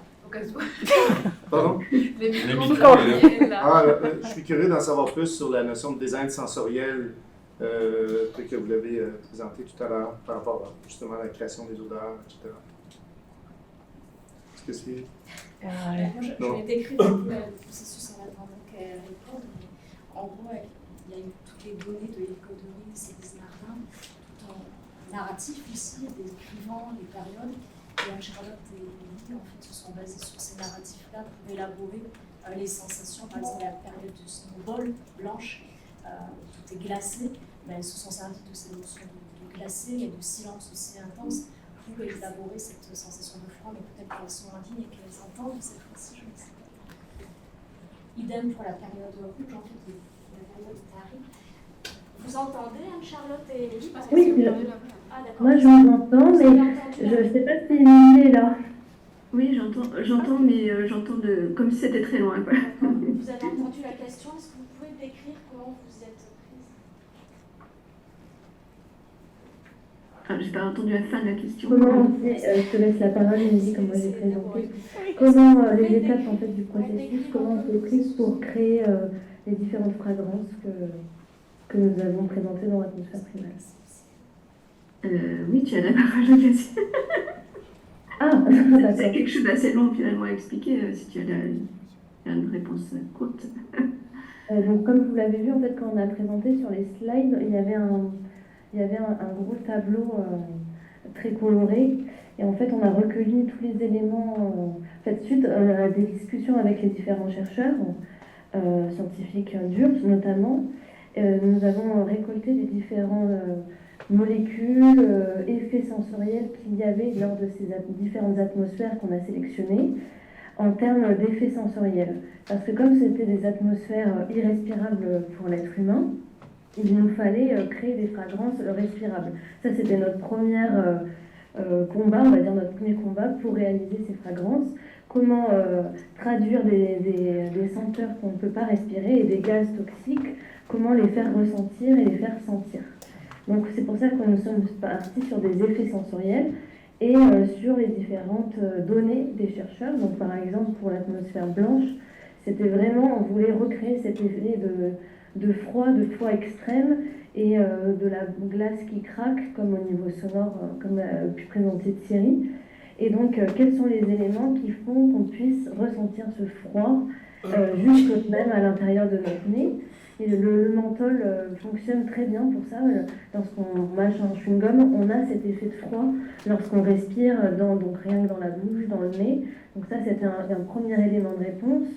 Pardon? Le microphone est là. Je suis curieux d'en savoir plus sur la notion de design sensoriel que vous l'avez présenté tout à l'heure par rapport justement à la création des odeurs, etc. Est-ce que c'est... Moi, je vais décrire un peu le processus en attendant qu'elle réponde. En gros, il y a eu toutes les données de Ilko de Ries et des Nardin, tout en narratif ici, décrivant les périodes. Et Anne-Charlotte et Émilie, en fait, se sont basés sur ces narratifs-là pour élaborer les sensations. Par exemple, la période du snowball blanche, tout est glacé, mais elles se sont servies de ces notions de glacé et de silence aussi intense pour élaborer cette sensation de froid, mais peut-être qu'elles sont en ligne et qu'elles entendent cette fois-ci, je ne sais pas. Idem pour la période rouge, en fait, la période de Paris. Vous entendez Anne-Charlotte et Émilie? Oui, Ah, moi je vous entends, mais je ne sais pas si Émilie est là. Oui, j'entends, mais j'entends comme si c'était très loin. Quoi. Vous avez entendu la question, est-ce que vous pouvez décrire comment vous êtes prise? J'ai pas entendu la fin de la question. Comment je te laisse la parole, Émilie, comme moi j'ai présenté. Comment les étapes en fait, du processus, comment on s'est prise pour créer les différentes fragrances que nous avons présentées dans l'atmosphère primaire. Oui, tu as la parole, Cassie. Ah, c'est quelque chose d'assez long finalement à expliquer si tu as une réponse courte. Donc, comme vous l'avez vu, en fait, quand on a présenté sur les slides, il y avait un gros tableau très coloré. Et en fait, on a recueilli tous les éléments. En fait, suite à des discussions avec les différents chercheurs, scientifiques d'URSS notamment, nous avons récolté les différents molécules, effets sensoriels qu'il y avait lors de ces différentes atmosphères qu'on a sélectionnées en termes d'effets sensoriels. Parce que comme c'était des atmosphères irrespirables pour l'être humain, il nous fallait créer des fragrances respirables. Ça, c'était notre premier combat, on va dire notre premier combat pour réaliser ces fragrances. Comment traduire des senteurs qu'on ne peut pas respirer et des gaz toxiques, comment les faire ressentir et les faire sentir. Donc c'est pour ça que nous sommes partis sur des effets sensoriels et sur les différentes données des chercheurs. Donc par exemple pour l'atmosphère blanche, c'était vraiment, on voulait recréer cet effet de froid extrême et de la glace qui craque, comme au niveau sonore, comme a pu présenter Thierry. Et donc, quels sont les éléments qui font qu'on puisse ressentir ce froid jusque même à l'intérieur de notre nez? Et le menthol fonctionne très bien pour ça. Lorsqu'on mâche un chewing-gum, on a cet effet de froid lorsqu'on respire, donc rien que dans la bouche, dans le nez. Donc ça, c'était un premier élément de réponse.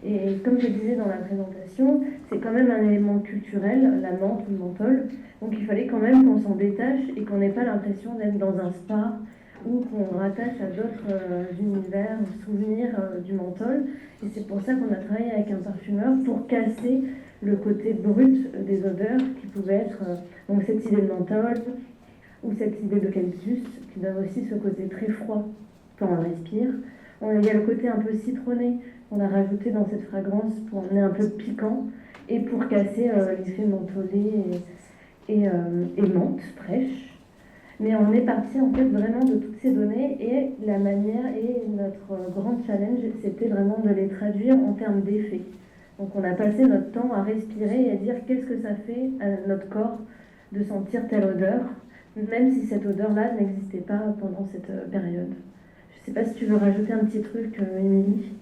Et comme je disais dans la présentation, c'est quand même un élément culturel, la menthe ou le menthol. Donc il fallait quand même qu'on s'en détache et qu'on n'ait pas l'impression d'être dans un spa ou qu'on rattache à d'autres univers, souvenirs du menthol. Et c'est pour ça qu'on a travaillé avec un parfumeur pour casser le côté brut des odeurs qui pouvait être donc cette idée de menthol ou cette idée d'eucalyptus qui donne aussi ce côté très froid quand on respire. Il y a le côté un peu citronné qu'on a rajouté dans cette fragrance pour emmener un peu de piquant et pour casser l'effet mentholé et menthe fraîche. Mais on est parti en fait vraiment de toutes ces données et la manière et notre grand challenge, c'était vraiment de les traduire en termes d'effets. Donc on a passé notre temps à respirer et à dire qu'est-ce que ça fait à notre corps de sentir telle odeur, même si cette odeur-là n'existait pas pendant cette période. Je ne sais pas si tu veux rajouter un petit truc, Émilie,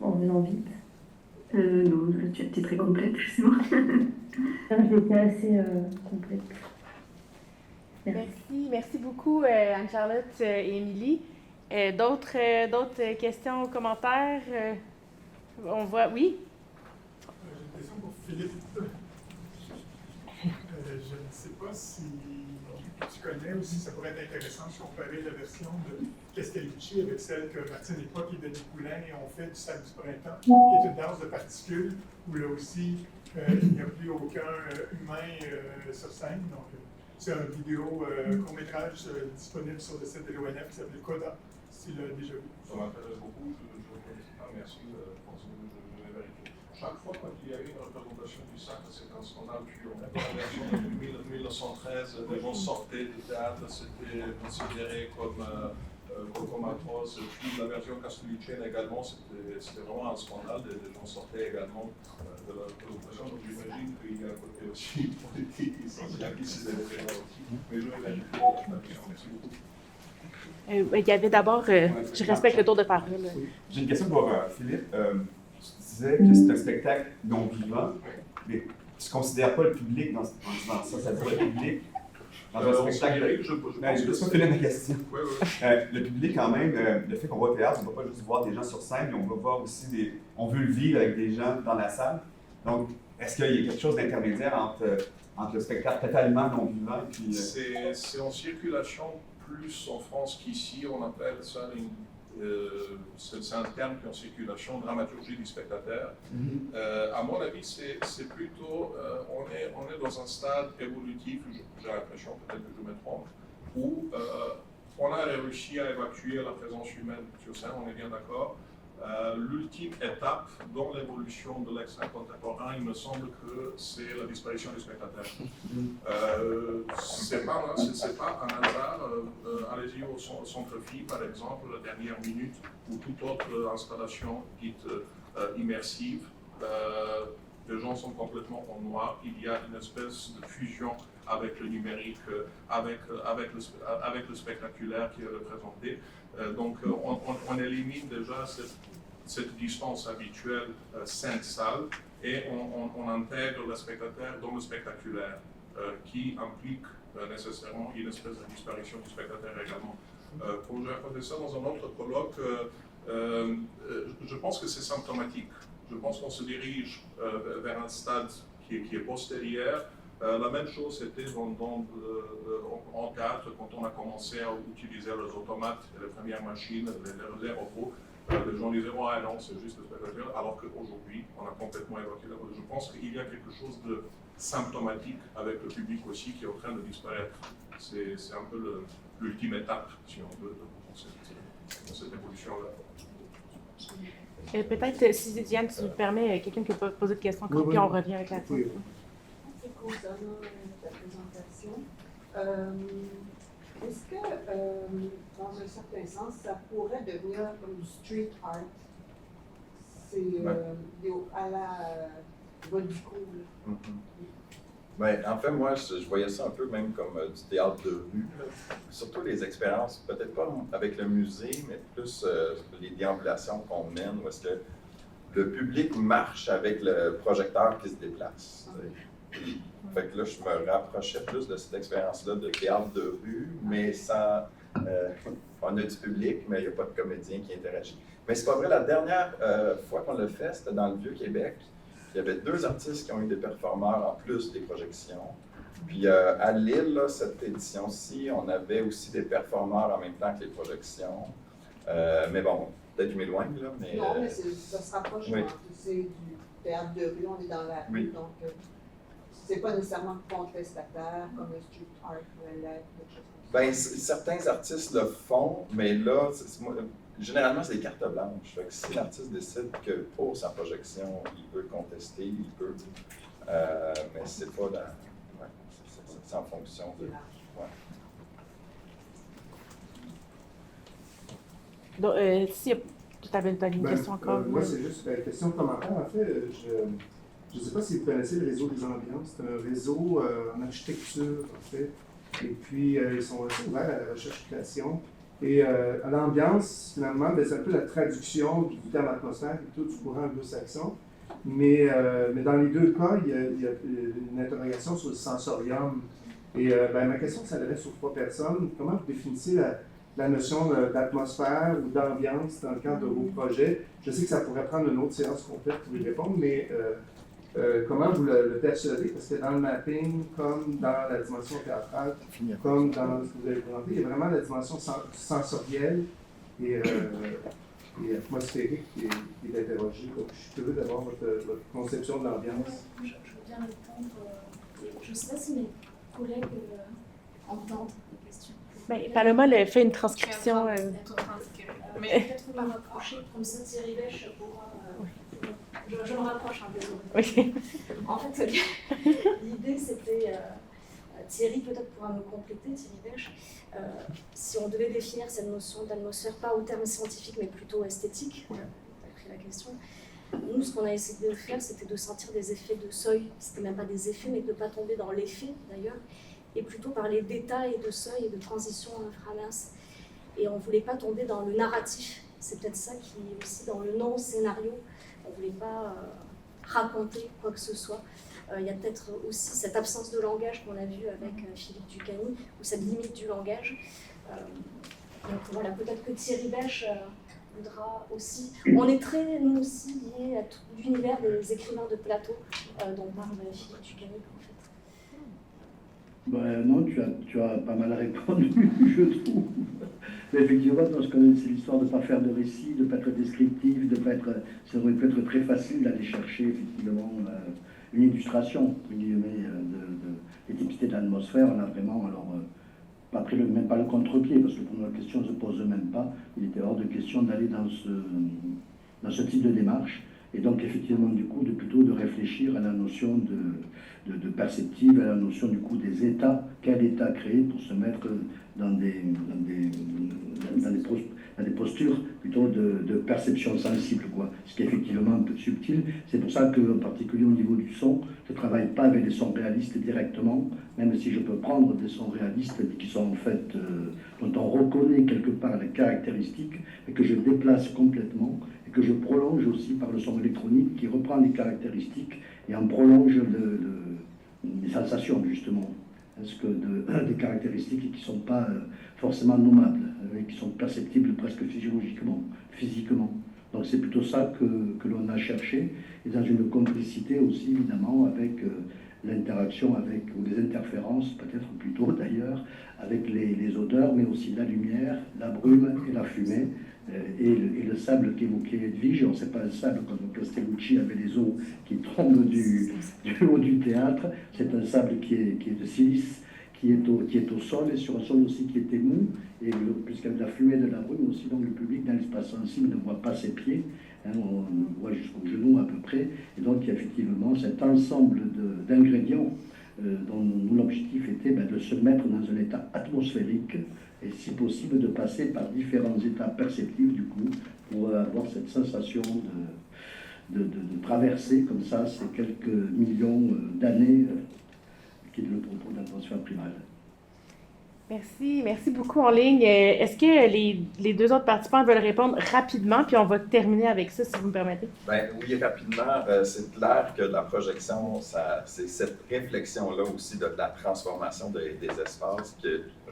en faisant vite. Non, tu as été très complète, c'est bon. J'ai été assez complète. Merci beaucoup Anne-Charlotte et Émilie. D'autres questions ou commentaires? On voit, oui? J'ai une question pour Philippe. Je ne sais pas si tu connais ou si ça pourrait être intéressant de comparer la version de Castelnucci avec celle que Martine Époque et Denis Poulain ont fait du Sac du Printemps, qui est une danse de particules, où là aussi, il n'y a plus aucun humain sur scène. Donc, c'est un vidéo court-métrage disponible sur le site de l'ONF qui s'appelle Coda, si tu l'as déjà vu. Ça m'intéresse beaucoup, je ne connais pas, merci, je vais vérifier. Chaque fois qu'il y a eu une représentation du sac, c'est un scandale pur. Dans la version de 1913, les gens sortaient du théâtre, c'était considéré comme atroce. Puis la version castelluccienne également, c'était vraiment un scandale. Les gens sortaient également de la représentation. Donc j'imagine qu'il y a un côté aussi politique et social qui s'est développé là aussi. Mais je vais vérifier. Merci beaucoup. Il y avait d'abord, je respecte le tour de parole. Oui. J'ai une question pour Philippe. Tu disais que c'est un spectacle non vivant, mais tu ne considères pas le public dans ça, ça veut dire le public dans un spectacle. Je pense que c'est ma question. Oui. Le public, quand même, le fait qu'on va au théâtre, on ne va pas juste voir des gens sur scène, mais on va voir aussi on veut le vivre avec des gens dans la salle. Donc, est-ce qu'il y a quelque chose d'intermédiaire entre le spectacle totalement non vivant et puis. C'est en circulation plus en France qu'ici, on appelle ça c'est un terme qui est en circulation, dramaturgie du spectateur. À mon avis, c'est plutôt, on est dans un stade évolutif, j'ai l'impression, peut-être que je me trompe, où on a réussi à évacuer la présence humaine sur scène, on est bien d'accord. L'ultime étape dans l'évolution de l'extrait contemporain, il me semble que c'est la disparition du spectateur. C'est pas un hasard. Allez-y au Centre-Phi, par exemple, la dernière minute, ou toute autre installation dite immersive. Les gens sont complètement en noir. Il y a une espèce de fusion avec le numérique, avec le spectaculaire qui est représenté. Donc on élimine déjà cette distance habituelle scène-salle et on intègre le spectateur dans le spectaculaire qui implique nécessairement une espèce de disparition du spectateur également. Comme j'ai raconté ça dans un autre colloque, je pense que c'est symptomatique. Je pense qu'on se dirige vers un stade qui est postérieur. La même chose était en théâtre quand on a commencé à utiliser les automates et les premières machines, les robots. Les gens disaient oh, non, c'est juste le spectateur, alors qu'aujourd'hui, on a complètement évoqué. Je pense qu'il y a quelque chose de symptomatique avec le public aussi qui est en train de disparaître. C'est un peu l'ultime étape, si on veut, dans cette évolution-là. Peut-être, si Diane, tu me permets, quelqu'un qui peut poser des questions, puis on revient avec la question. Concernant ta présentation, Est-ce que, dans un certain sens, ça pourrait devenir comme du street art? C'est à la vol du coup, là. Ben, en fait, moi, je voyais ça un peu même comme du théâtre de rue. Surtout les expériences, peut-être pas avec le musée, mais plus les déambulations qu'on mène, où est-ce que le public marche avec le projecteur qui se déplace. Fait que là, je me rapprochais plus de cette expérience-là de théâtre de rue, mais sans... on a du public, mais il n'y a pas de comédien qui interagit. Mais c'est pas vrai, la dernière fois qu'on l'a fait, c'était dans le Vieux-Québec. Il y avait 2 artistes qui ont eu des performeurs en plus des projections. Puis à Lille, là, cette édition-ci, on avait aussi des performeurs en même temps que les projections. Mais bon, peut-être que je m'éloigne, là. Mais, non, mais ça se rapproche. Oui. C'est du théâtre de rue, on est dans la rue, oui. Donc c'est pas nécessairement contestataire comme le street art pourrait l'être, quelque chose comme ça. Bien, certains artistes le font, mais là, généralement, c'est des cartes blanches. Fait que si l'artiste décide que pour sa projection, il peut contester, il peut. Mais c'est pas dans. Ouais, c'est en fonction de. Ouais. Donc, si tu avais une question encore. Moi, c'est juste une question de commentaire. En fait, je ne sais pas si vous connaissez le réseau des ambiances. C'est un réseau en architecture, en fait. Et puis, ils sont assez ouverts à la recherche-création. Et à l'ambiance, finalement, c'est un peu la traduction du terme atmosphère et tout du courant anglo-saxon. Mais dans les 2 cas, il y a une interrogation sur le sensorium. Et ma question s'adresse aux 3 personnes. Comment vous définissez la notion d'atmosphère ou d'ambiance dans le cadre de vos projets? Je sais que ça pourrait prendre une autre séance complète pour y répondre, mais comment vous le percevez? Parce que dans le mapping, comme dans la dimension théâtrale, comme dans ce que vous avez présenté, il y a vraiment la dimension sensorielle et atmosphérique qui est interrogée. Donc, je suis curieux d'avoir votre conception de l'ambiance. Je veux bien répondre. Je ne sais pas si mes collègues entendent la question. Bien, Paloma fait une transcription. Mais peut-être vous me rapprocher comme ça, Thierry Bêche pourra. Je me rapproche un peu. Oui. En fait, l'idée c'était, Thierry peut-être pourra me compléter, Thierry Bêche, si on devait définir cette notion d'atmosphère, pas au terme scientifique, mais plutôt esthétique, tu as pris la question. Nous, ce qu'on a essayé de faire, c'était de sentir des effets de seuil. C'était même pas des effets, mais de ne pas tomber dans l'effet d'ailleurs, et plutôt parler d'état et de seuil et de transition inframince. Et on ne voulait pas tomber dans le narratif. C'est peut-être ça qui est aussi dans le non-scénario. On ne voulait pas raconter quoi que ce soit. Il y a peut-être aussi cette absence de langage qu'on a vu avec Philippe Ducany, ou cette limite du langage. Donc voilà, peut-être que Thierry Bêche voudra aussi. On est très, nous aussi, liés à tout l'univers des écrivains de plateau dont parle Philippe Ducany, en fait. Ben non, tu as pas mal répondu, je trouve. Mais effectivement, c'est l'histoire de ne pas faire de récit, de ne pas être descriptif, de pas être. Ça aurait pu être très facile d'aller chercher effectivement une illustration, des typicités de l'atmosphère. On a vraiment pas pris même pas le contre-pied, parce que pour nous la question ne se pose même pas. Il était hors de question d'aller dans ce type de démarche. Et donc effectivement du coup plutôt de réfléchir à la notion de perceptive, à la notion du coup des états, quel état créer pour se mettre dans des postures plutôt de perception sensible, quoi. Ce qui est effectivement un peu subtil. C'est pour ça qu'en particulier au niveau du son, je ne travaille pas avec des sons réalistes directement, même si je peux prendre des sons réalistes qui sont en fait, dont on reconnaît quelque part les caractéristiques, et que je déplace complètement, et que je prolonge aussi par le son électronique qui reprend les caractéristiques et en prolonge les sensations, justement. Est-ce que des caractéristiques qui ne sont pas forcément nommables, qui sont perceptibles presque physiquement. Donc c'est plutôt ça que l'on a cherché, et dans une complicité aussi évidemment avec l'interaction ou les interférences, peut-être plutôt d'ailleurs, avec les odeurs, mais aussi la lumière, la brume et la fumée, et le sable qu'évoquait Edwige. On ne sait pas le sable, comme Castellucci avait les eaux qui tombent du haut du théâtre. C'est un sable qui est de silice, qui est au sol, et sur un sol aussi qui était mou, et puisqu'il y a de la fumée et de la brume aussi, donc le public dans l'espace sensible ne voit pas ses pieds, hein, on voit jusqu'au genou à peu près, et donc il y a effectivement cet ensemble d'ingrédients dont l'objectif était de se mettre dans un état atmosphérique et si possible de passer par différents états perceptifs du coup pour avoir cette sensation de traverser comme ça ces quelques millions d'années qui est le propos d'atmosphère primale. Merci beaucoup en ligne. Est-ce que les deux autres participants veulent répondre rapidement, puis on va terminer avec ça, si vous me permettez? Oui, rapidement, c'est clair que la projection, c'est cette réflexion-là aussi de la transformation des espaces qui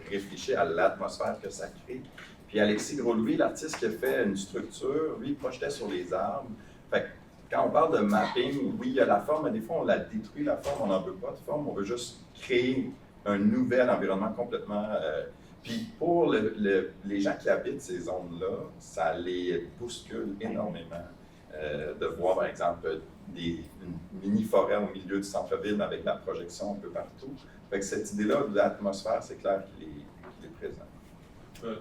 réfléchit à l'atmosphère que ça crée. Puis Alexis Gros-Louis, l'artiste qui a fait une structure, lui, il projetait sur les arbres. Fait que quand on parle de mapping, oui, il y a la forme, mais des fois, on la détruit, la forme, on n'en veut pas de forme, on veut juste créer un nouvel environnement complètement... puis pour les gens qui habitent ces zones-là, ça les bouscule énormément de voir, par exemple, une mini-forêt au milieu du centre-ville avec la projection un peu partout. Fait que cette idée-là de l'atmosphère, c'est clair qu'il est présent.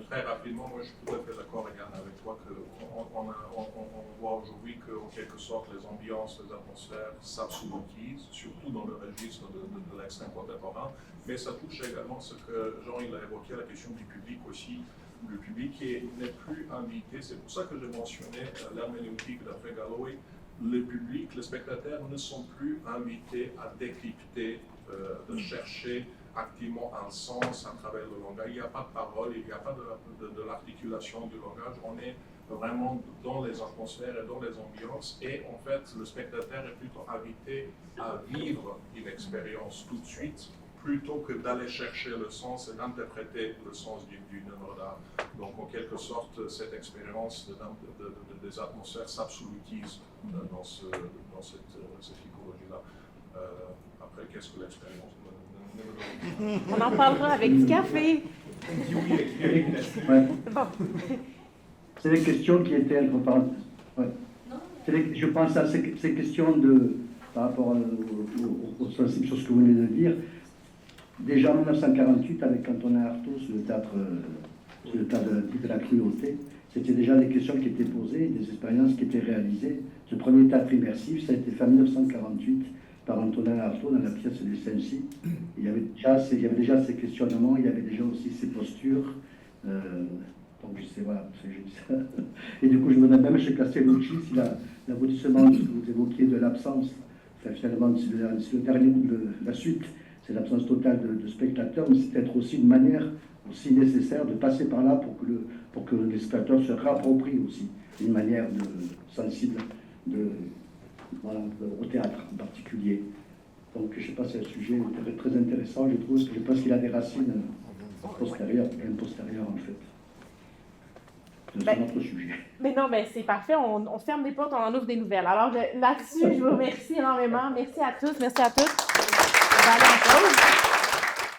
Très rapidement, moi je suis tout à fait d'accord, Yann, avec toi qu'on voit aujourd'hui qu'en quelque sorte les ambiances, les atmosphères s'absolutisent, surtout dans le registre de l'extrême contemporain, mais ça touche également ce que Jean il a évoqué, la question du public aussi. Le public n'est plus invité, c'est pour ça que j'ai mentionné l'herméneutique d'Alfred Galloway. Le public, les spectateurs ne sont plus invités à décrypter, de chercher activement un sens à travers le langage. Il n'y a pas de parole, il n'y a pas de l'articulation du langage. On est vraiment dans les atmosphères et dans les ambiances. Et en fait, le spectateur est plutôt invité à vivre une expérience tout de suite, plutôt que d'aller chercher le sens et d'interpréter le sens d'une œuvre d'art. Donc, en quelque sorte, cette expérience des atmosphères s'absolutise dans cette typologie-là. Après, qu'est-ce que l'expérience? On en parlera avec du café. Bon. C'est des questions qui étaient entre parenthèses. Ouais. Je pense à ces questions par rapport au sensible sur ce que vous venez de dire. Déjà en 1948, avec Antonin Artaud, sur le théâtre de la cruauté, c'était déjà des questions qui étaient posées, des expériences qui étaient réalisées. Ce premier théâtre immersif, ça a été fait en 1948 par Antonin Artaud dans la pièce des Sensi. Il y avait déjà ces questionnements, il y avait déjà aussi ces postures. Donc je sais, voilà, je dis ça. Et du coup, je me demande même chez Castellucci si l'aboutissement que vous évoquiez de l'absence, enfin, finalement, c'est le dernier bout de la suite, c'est l'absence totale de spectateurs, mais c'est peut-être aussi une manière aussi nécessaire de passer par là pour que les spectateurs se réapproprient aussi une manière sensible au théâtre en particulier. Donc je ne sais pas, c'est un sujet très intéressant, je trouve, je pense qu'il a des racines postérieures, bien postérieures en fait. C'est notre sujet. Mais non, mais c'est parfait, on ferme les portes, on en ouvre des nouvelles. Alors là-dessus, je vous remercie énormément. Merci à tous, merci à toutes. On va aller en pause.